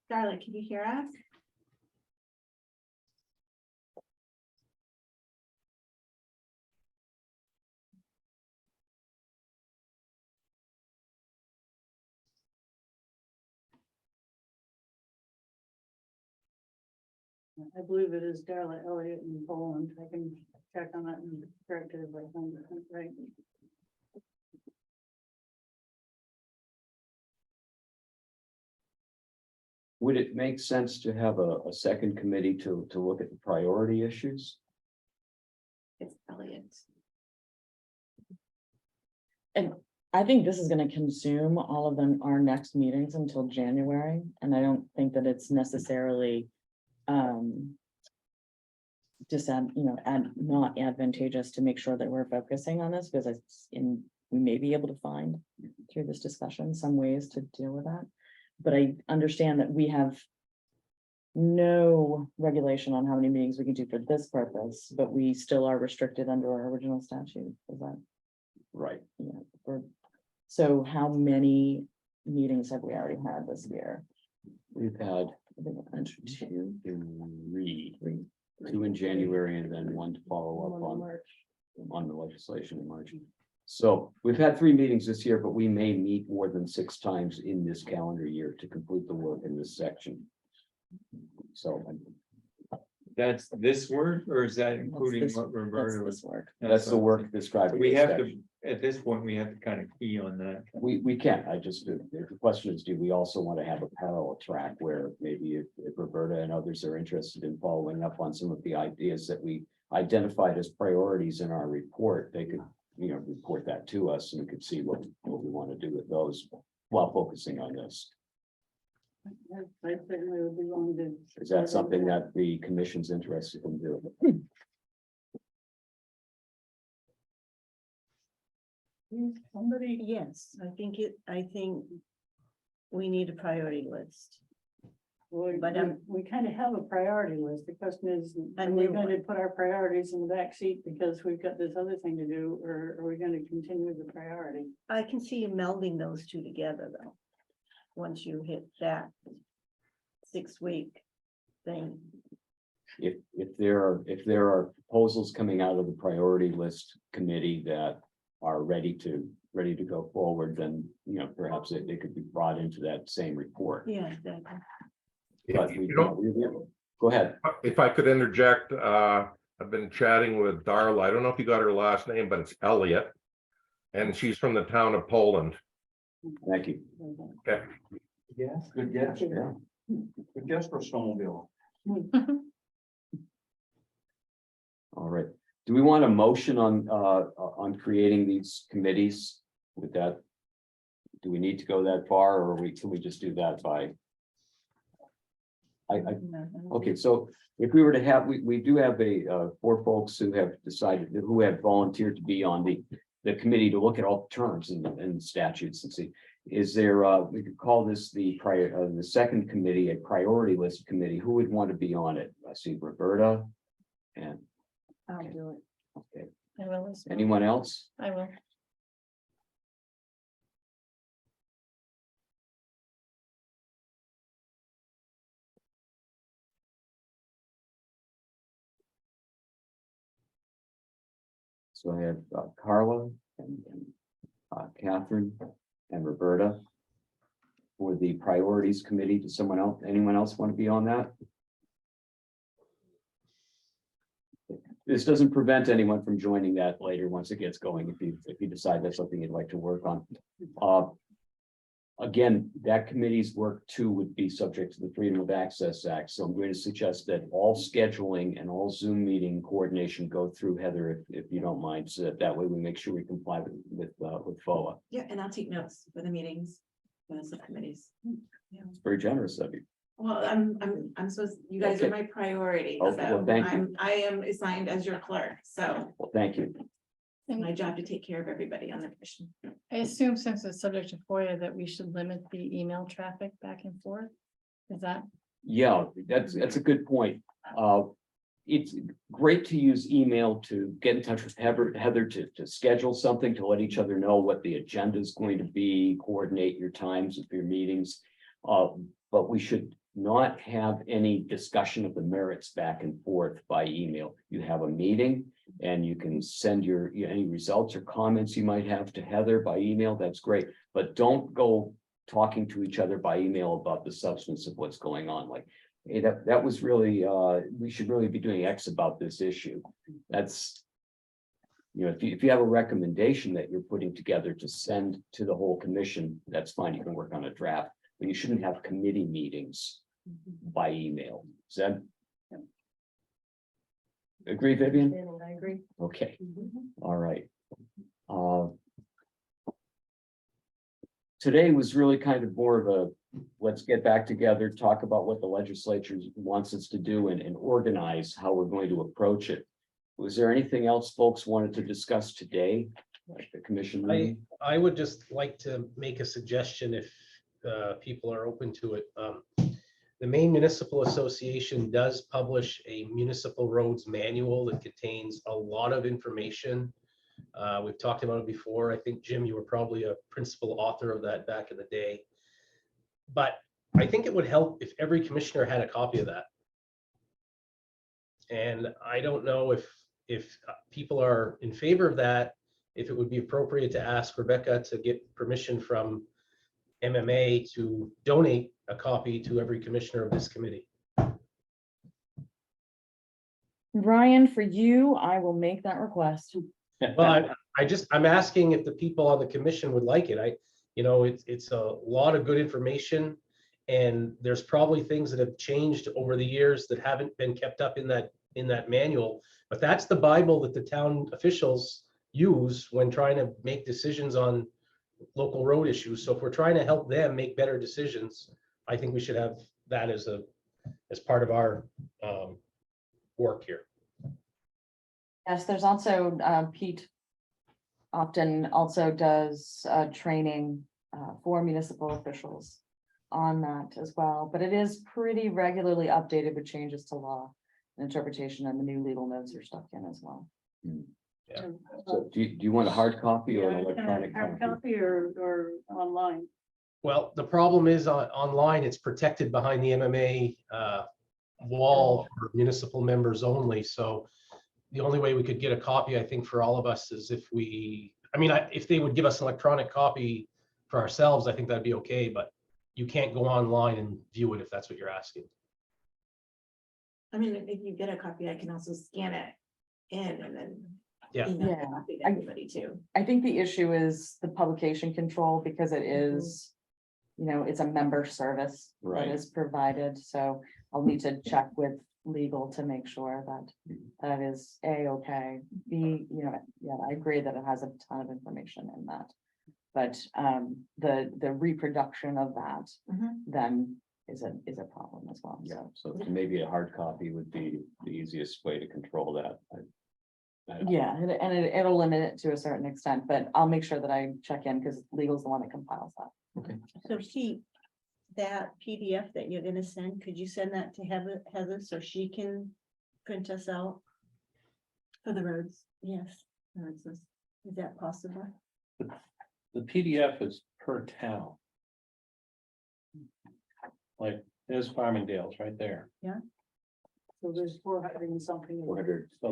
Darla, can you hear us? I believe it is Darla Elliott in Poland. I can check on that and correct it if I find it right. would it make sense to have a second committee to look at the priority issues? It's Elliot. And I think this is gonna consume all of them, our next meetings until January, and I don't think that it's necessarily. Just not advantageous to make sure that we're focusing on this, because we may be able to find through this discussion some ways to deal with that. But I understand that we have no regulation on how many meetings we can do for this purpose, but we still are restricted under our original statute. Is that, Right. so how many meetings have we already had this year? We've had I think I've mentioned two. two in January and then one to follow up One in on March. on the legislation in March. So we've had 3 meetings this year, but we may meet more than 6 times in this calendar year to complete the work in this section. So That's this word, or is that including this- what Roberta That's was? this work. that's the work described. in We this have section. to, at this point, we have to kind of key on that. We can, the question is, do we also want to have a parallel track where maybe if Roberta and others are interested in following up on some of the ideas that we identified as priorities in our report, they could, report that to us and we could see what we want to do with those while focusing on this. I certainly would be willing to. Is that something that the commission's interested in doing? Somebody, Yes, I think we need a priority list. But, we kind of have a priority list. The question is, A are we new going to one. put our priorities in the back seat because we've got this other thing to do, or are we going to continue with the priority? I can see you melding those two together though. Once you hit that 6-week thing. If there are proposals coming out of the priority list committee that are ready to go forward, then, perhaps they could be brought into that same report. Yeah, exactly. But If you don't- go ahead. If I could interject, I've been chatting with Darla. I don't know if you got her last name, but it's Elliot. And she's from the town of Poland. Thank you. Yes, good guess. Yeah. Good guess for snowmobile. All right. Do we want a motion on creating these committees with that? Do we need to go that far, or can we just do that by? Okay, so if we were to have, we do have 4 folks who have decided, who have volunteered to be on the committee to look at all the terms and statutes and see. Is there, we could call this the second committee, a priority list committee. Who would want to be on it? I see Roberta. And, I'll do it. okay, I will. as well. anyone else? I will. So I have Carla and Catherine and Roberta for the priorities committee. Does anyone else want to be on that? This doesn't prevent anyone from joining that later once it gets going, if you decide that's something you'd like to work on. Again, that committee's work too would be subject to the Freedom of Access Act. So I'm going to suggest that all scheduling and all Zoom meeting coordination go through Heather, if you don't mind, so that way we make sure we comply with FOA. Yeah, and I'll take notes for the meetings, for the subcommittees. It's very generous of you. Well, I'm supposed, you guys are Okay. my priority, Okay, well, so thank you. I am assigned as your clerk, so Well, thank you. it's my job to take care of everybody on the commission. I assume since it's subject to FOIA that we should limit the email traffic back and forth. Is that? Yeah, that's a good point. It's great to use email to get in touch with Heather to schedule something, to let each other know what the agenda is going to be, coordinate your times of your meetings. But we should not have any discussion of the merits back and forth by email. You have a meeting and you can send any results or comments you might have to Heather by email. That's great, but don't go talking to each other by email about the substance of what's going on. Like, hey, that was really, we should really be doing X about this issue. That's, if you have a recommendation that you're putting together to send to the whole commission, that's fine. You can work on a draft, but you shouldn't have committee meetings by email. Is that? Yep. Agree, Vivian? I agree. Okay, Mhm. all right. Today was really kind of more of a, let's get back together, talk about what the legislature wants us to do and organize how we're going to approach it. Was there anything else folks wanted to discuss today, like the commission meeting? I would just like to make a suggestion if people are open to it. The Maine Municipal Association does publish a municipal roads manual that contains a lot of information. We've talked about it before. I think, Jim, you were probably a principal author of that back in the day. But I think it would help if every commissioner had a copy of that. And I don't know if people are in favor of that, if it would be appropriate to ask Rebecca to get permission from MMA to donate a copy to every commissioner of this committee. Ryan, for you, I will make that request. Well, I'm asking if the people on the commission would like it. It's a lot of good information. And there's probably things that have changed over the years that haven't been kept up in that manual. But that's the Bible that the town officials use when trying to make decisions on local road issues. So if we're trying to help them make better decisions, I think we should have that as part of our work here. Yes, there's also Pete often also does training for municipal officials on that as well, but it is pretty regularly updated with changes to law and interpretation, and the new legal notes are stuck in as well. Yeah. So do you want a hard copy or an Yeah, electronic hard copy? copy or online. Well, the problem is online, it's protected behind the MMA wall for municipal members only. So the only way we could get a copy, I think, for all of us is if if they would give us an electronic copy for ourselves, I think that'd be okay, but you can't go online and view it if that's what you're asking. I mean, if you get a copy, I can also scan it in and then. Yeah. email the Yeah. copy to everybody too. I think the issue is the publication control, because it is, it's a member service Right. that is provided, so I'll need to check with legal to make sure that that is A-okay. B, yeah, I agree that it has a ton of information in that. But the reproduction of that Mhm. then is a problem as well. Yeah, so maybe a hard copy would be the easiest way to control that. Yeah, and it'll limit it to a certain extent, but I'll make sure that I check in because legal's the one that compiles that. So Pete, that PDF that you're gonna send, could you send that to Heather so she can print us out? For the roads. Yes, is that possible? The PDF is per town. Like, there's Farmingdale's right there. So there's 400 and something. 400. So,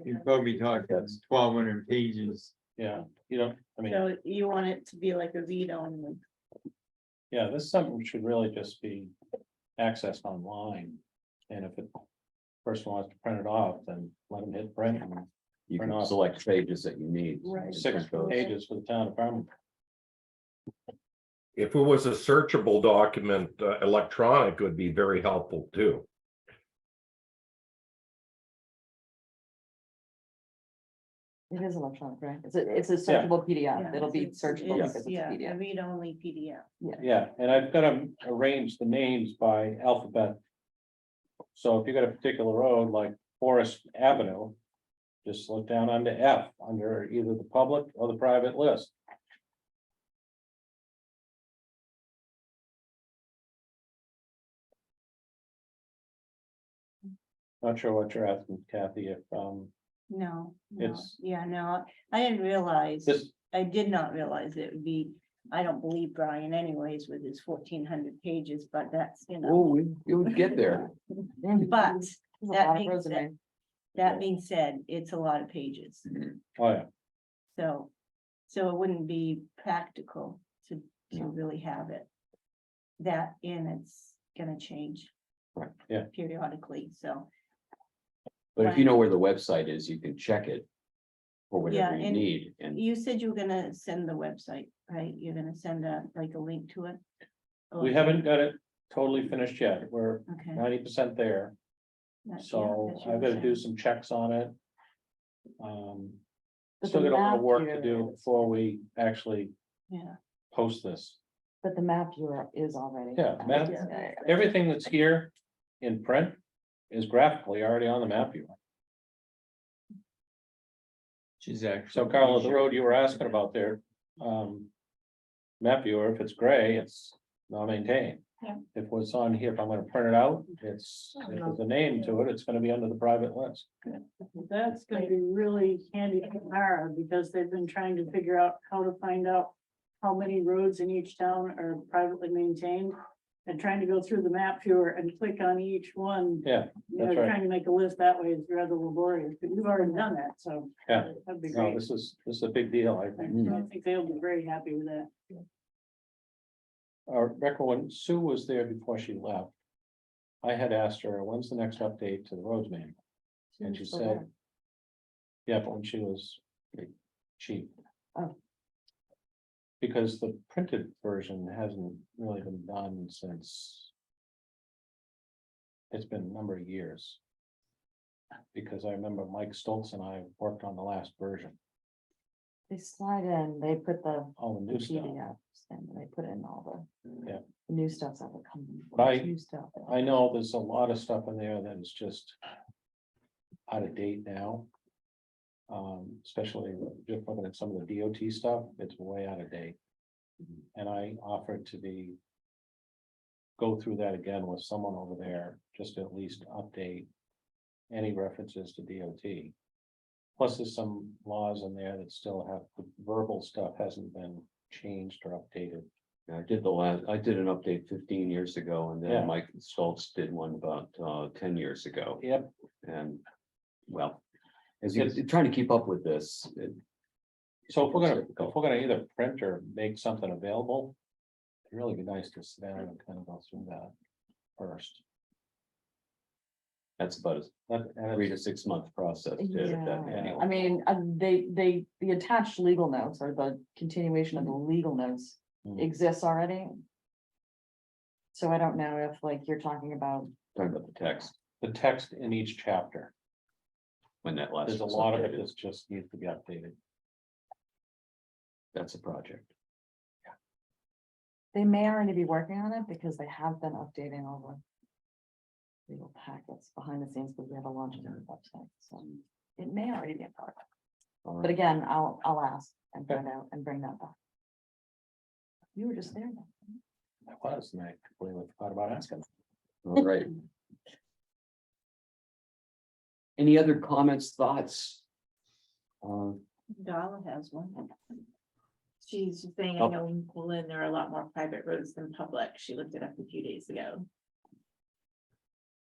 You probably talk, that's 1,200 pages. yeah, I mean, So you want it to be like a read only? yeah, this is something that should really just be accessed online. And if a person wants to print it off, then let them hit print and You Print can off. select pages that you need. Right. 6 pages for the town of Farmingdale. If it was a searchable document, electronic would be very helpful too. It is electronic, right? It's a searchable PDF. It'll be searchable because it's a Yeah, a PDF. read only PDF. Yeah, and I've got them arranged the names by alphabet. So if you got a particular road like Forest Avenue, just look down under F, under either the public or the private list. Not sure what you're asking, Kathy, if, No, no, It's- yeah, no, I didn't realize, this, I did not realize it would be, I don't believe Brian anyways with his 1,400 pages, but that's, Oh, you would get there. But There's a that lot of being resume. that being said, it's a lot of pages, oh yeah, so it wouldn't be practical to really have it. That and it's gonna change. Right, yeah. Periodically, so. But if you know where the website is, you can check it for whatever Yeah, you and need. And You said you were gonna send the website, right? You're gonna send like a link to it? We haven't got it totally finished yet. We're Okay. 90% there. That- yeah, So that's what I've you got to do said. some checks on it. But Still the got a little map work to here do is- before we actually Yeah. post this. But the map viewer is already. Yeah, map- Yeah. Everything that's here in print is graphically already on the map viewer. She's actually. So Carla, the road you were asking about there, map viewer, if it's gray, it's not maintained. Yeah. If what's on here, if I'm gonna print it out, if there's a name to it, it's gonna be under the private list. That's gonna be really handy for Mara, because they've been trying to figure out how to find out how many roads in each town are privately maintained. And trying to go through the map viewer and click on each one, Yeah, you know, that's right. trying to make a list that way is rather laborious, but you've already done that, so. Yeah. That'd be No, great. this is a big deal, I think. I think they'll be very happy with that. Rebecca, when Sue was there before she left, I had asked her, when's the next update to the roads manual? And she said, yeah, but when she was chief. Oh. Because the printed version hasn't really been done since. It's been a number of years. Because I remember Mike Stoltz and I worked on the last version, They slide in, they put the all the new stuff. PDFs and they put in all Yeah. the new stuff that would come. But new stuff. I know there's a lot of stuff in there that is just out of date now. Especially just looking at some of the DOT stuff, it's way out of date. And I offered to go through that again with someone over there, just to at least update any references to DOT. Plus, there's some laws in there that still have, the verbal stuff hasn't been changed or updated. I did an update 15 years ago, and Yeah. then Mike Stoltz did one about 10 years ago. Yep. And, well, as you're trying to keep up with this, So if we're gonna either print or make something available, it'd really be nice to sit down and kind of go through that first. that's about And 3 to 6 month process. Yeah, anyway. I mean, the attached legal notes or the continuation of the legal notes Hmm. exists already. So I don't know if like you're talking about, Talking about the text, the text in each chapter, when that last. there's a was lot of it updated. that just needs to be updated. That's a project. they may already be working on it because they have been updating all the legal packets behind the scenes, because we have a launch on the website, so it may already be in progress. All But right. again, I'll ask and find out and bring that back. You were just there. then. I was, and I completely forgot about asking. All right. Any other comments, thoughts? Dala has one. She's saying, I know in Poland, there are a lot more private roads than public. She looked it up a few days ago.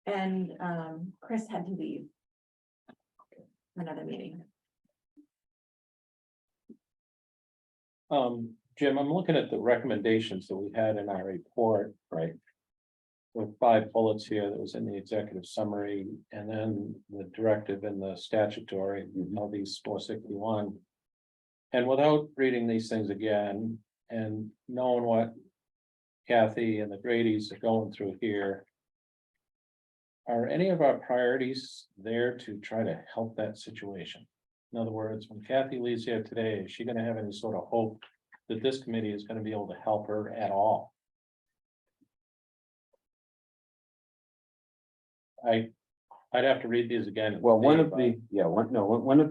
And Chris had to leave. for another meeting. Jim, I'm looking at the recommendations that we had in our report, right? With 5 bullets here that was in the executive summary, and then the directive and the statutory, all these 461. And without reading these things again and knowing what Kathy and the Grady's are going through here. Are any of our priorities there to try to help that situation? In other words, when Kathy leaves here today, is she gonna have any sort of hope that this committee is gonna be able to help her at all? I'd have to read these again. Well, one of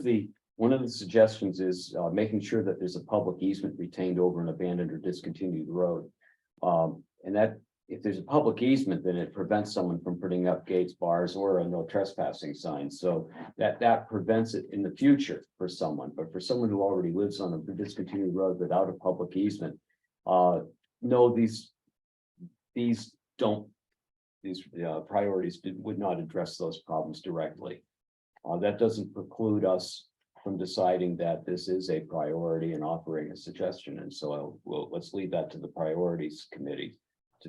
the suggestions is making sure that there's a public easement retained over an abandoned or discontinued road. And that if there's a public easement, then it prevents someone from putting up gates, bars, or a no trespassing sign. So that prevents it in the future for someone, but for someone who already lives on a discontinued road without a public easement. No, these priorities would not address those problems directly. That doesn't preclude us from deciding that this is a priority and offering a suggestion. And so let's leave that to the priorities committee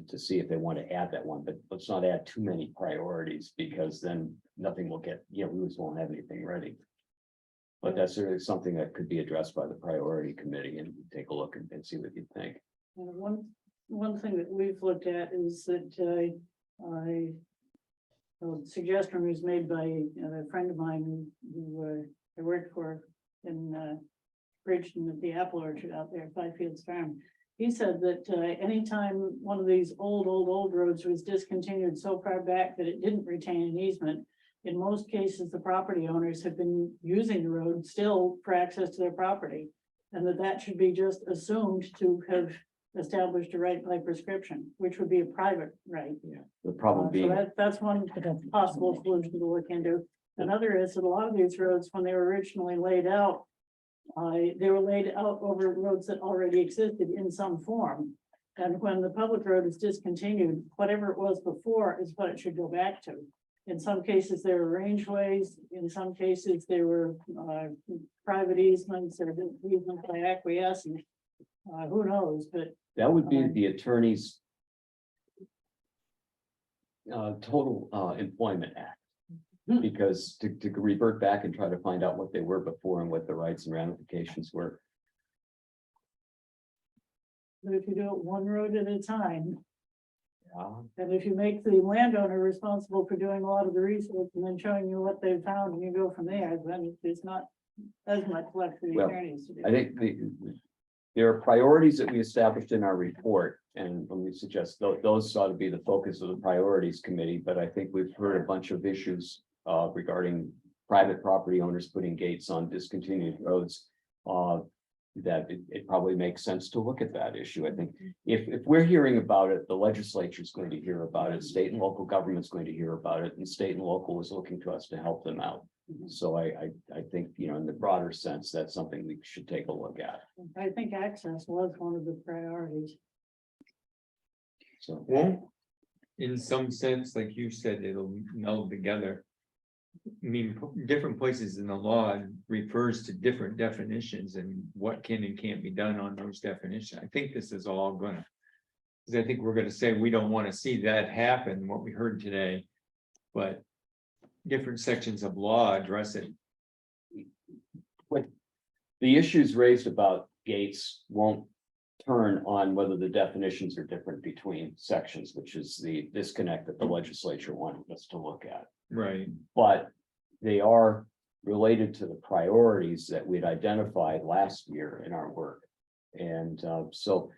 to see if they want to add that one, but let's not add too many priorities, because then nothing will get, we just won't have anything ready. But that's certainly something that could be addressed by the priority committee, and take a look and see what you think. And one thing that we've looked at is that, a suggestion was made by a friend of mine who I worked for in Bridgeton at the apple orchard out there, Five Fields Farm. He said that anytime one of these old roads was discontinued so far back that it didn't retain an easement, in most cases, the property owners have been using the road still for access to their property. And that should be just assumed to have established a right by prescription, which would be a private right. The problem So being, that's one possible solution to look into. Another is that a lot of these roads, when they were originally laid out, they were laid out over roads that already existed in some form. And when the public road is discontinued, whatever it was before is what it should go back to. In some cases, there were rangeways, in some cases, there were private easements or easements by acquiescence. Who knows, but that would be the attorney's total employment act. Because to revert back and try to find out what they were before and what the rights and ramifications were. if you do it one road at a time, Yeah. and if you make the landowner responsible for doing a lot of the research and then showing you what they've found and you go from there, then it's not as much left for the Well, attorneys to do. I think there are priorities that we established in our report, and let me suggest those ought to be the focus of the priorities committee, but I think we've heard a bunch of issues regarding private property owners putting gates on discontinued roads. That it probably makes sense to look at that issue. I think if we're hearing about it, the legislature is going to hear about it, state and local government's going to hear about it, and state and local is looking to us to help them out. So I think, you know, in the broader sense, that's something we should take a look at. I think access was one of the priorities. So, Won't, in some sense, like you said, it'll meld together. I mean, different places in the law refers to different definitions and what can and can't be done on those definitions. I think this is all gonna. Because I think we're gonna say we don't want to see that happen, what we heard today. But different sections of law address it. the issues raised about gates won't turn on whether the definitions are different between sections, which is the disconnect that the legislature wanted us to look at. Right. But they are related to the priorities that we'd identified last year in our work. And so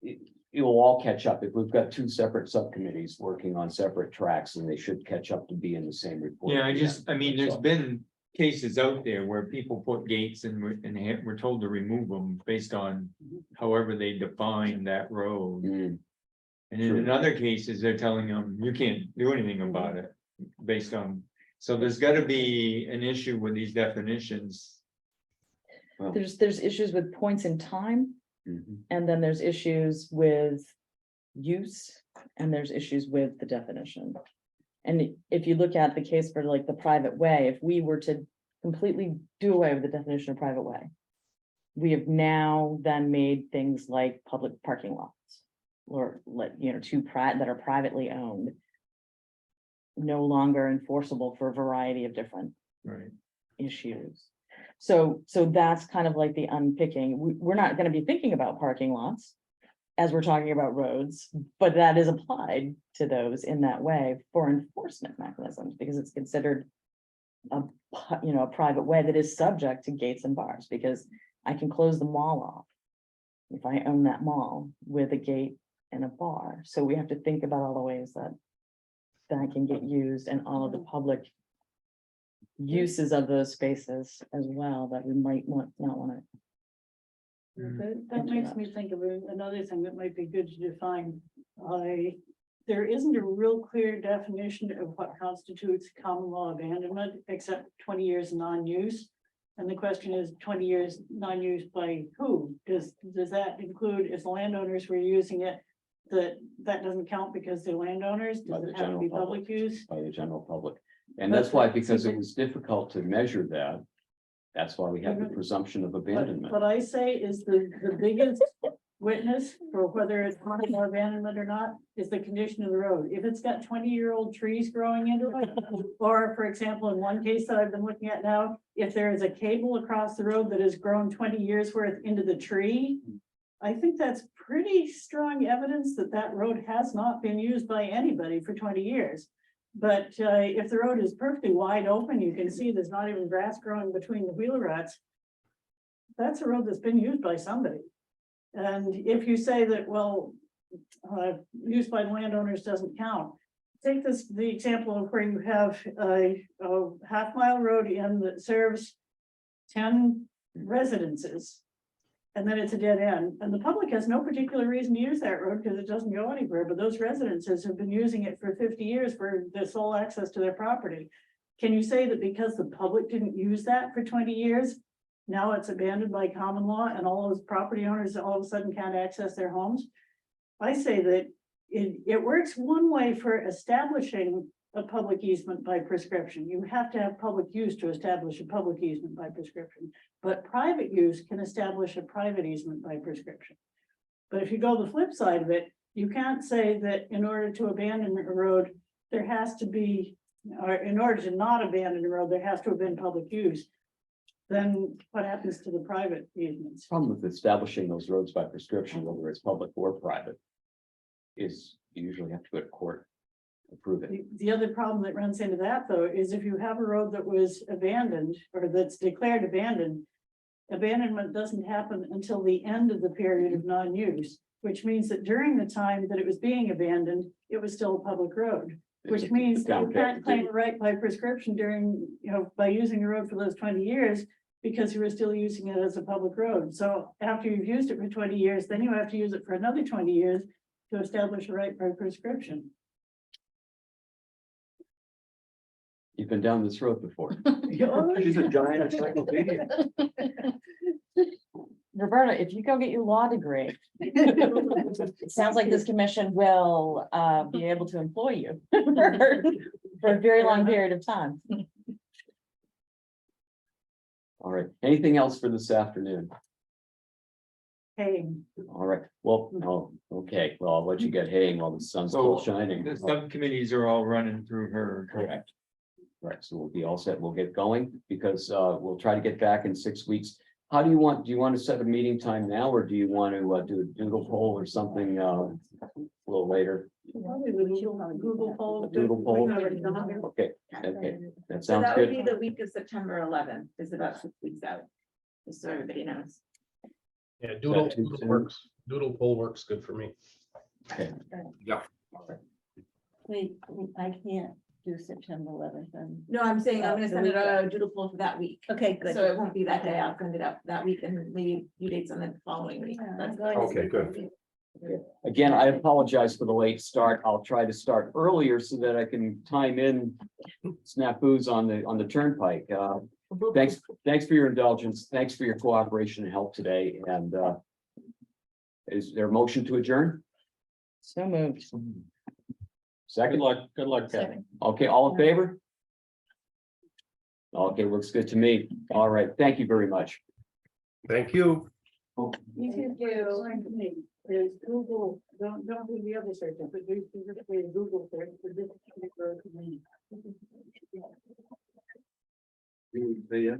it will all catch up. If we've got two separate subcommittees working on separate tracks, and they should catch up to be in the same report. Yeah, at the end. I mean, there's So- been cases out there where people put gates and we're told to remove them based on however they define that road. Mm, And in True. other cases, they're telling them, you can't do anything about it based on, so there's gotta be an issue with these definitions. well, There's issues with points in time, mhm. and then there's issues with use, and there's issues with the definition. And if you look at the case for like the private way, if we were to completely do away with the definition of private way, we have now then made things like public parking lots, or let, you know, that are privately owned, no longer enforceable for a variety of different Right. issues. So that's kind of like the unpicking. We're not gonna be thinking about parking lots as we're talking about roads, but that is applied to those in that way for enforcement mechanisms, because it's considered a private way that is subject to gates and bars, because I can close the mall off if I own that mall with a gate and a bar. So we have to think about all the ways that can get used, and all of the public uses of those spaces as well, that we might not want to. That makes me think of another thing that might be good to define. There isn't a real clear definition of what constitutes common law abandonment, except 20 years non-use. And the question is 20 years non-use by who? Does that include, if the landowners were using it, that doesn't count because they're landowners? By Does the it have to be general public public. use? By the general public. And that's why, because it was difficult to measure that, that's why we have the presumption of abandonment. What I say is the biggest witness for whether it's common law abandonment or not is the condition of the road. If it's got 20-year-old trees growing into it, or for example, in one case that I've been looking at now, if there is a cable across the road that has grown 20 years worth into the tree, I think that's pretty strong evidence that that road has not been used by anybody for 20 years. But if the road is perfectly wide open, you can see there's not even grass growing between the wheeler ruts. That's a road that's been used by somebody. And if you say that, well, use by landowners doesn't count. Take the example of where you have a half-mile road in that serves 10 residences. And then it's a dead end, and the public has no particular reason to use that road because it doesn't go anywhere, but those residences have been using it for 50 years for the sole access to their property. Can you say that because the public didn't use that for 20 years, now it's abandoned by common law and all those property owners all of a sudden can't access their homes? I say that it works one way for establishing a public easement by prescription. You have to have public use to establish a public easement by prescription, but private use can establish a private easement by prescription. But if you go the flip side of it, you can't say that in order to abandon a road, there has to be, or in order to not abandon a road, there has to have been public use. Then what happens to the private easements? Problem with establishing those roads by prescription, whether it's public or private, is you usually have to go to court, approve it. The other problem that runs into that, though, is if you have a road that was abandoned or that's declared abandoned, abandonment doesn't happen until the end of the period of non-use, which means that during the time that it was being abandoned, it was still a public road, which means that you can't claim a right by prescription during, by using the road for those 20 years, because you were still using it as a public road. So after you've used it for 20 years, then you have to use it for another 20 years to establish a right by prescription. You've been down this road before. She's a giant encyclopedia. Roberta, if you go get your law degree, it sounds like this commission will be able to employ you for a very long period of time. All right, anything else for this afternoon? Hey, All right, well, oh, okay, well, I'll let you get haying while the sun's still shining. The subcommittees are all running through her. Correct. Right, so we'll be all set, we'll get going, because we'll try to get back in 6 weeks. How do you want to set a meeting time now, or do you want to do a doodle poll or something a little later? Google poll. Doodle poll? Already done it. Okay, okay, that So sounds that would be good. the week of September 11th, is about 6 weeks out. Just so everybody knows. Yeah, Is doodle that too soon? works, doodle poll works good for me. Okay. Wait, I can't do September 11th. No, I'm saying I'm gonna The send it week a doodle poll for that week. Okay, good. So it won't be that day, I'll send it out that week and maybe a few dates on the following week. Yeah, I'm That's- going to- Okay, good. Again, I apologize for the late start. I'll try to start earlier so that I can time in snafus on the turnpike. Thanks for your indulgence. Thanks for your cooperation and help today. And is there a motion to adjourn? So moved. Second? Good luck, Kevin. Okay, all in favor? Okay, looks good to me. All right, thank you very much. Thank you. You can do. There's Google, don't do the other search, but do Google search for this particular community. Yeah.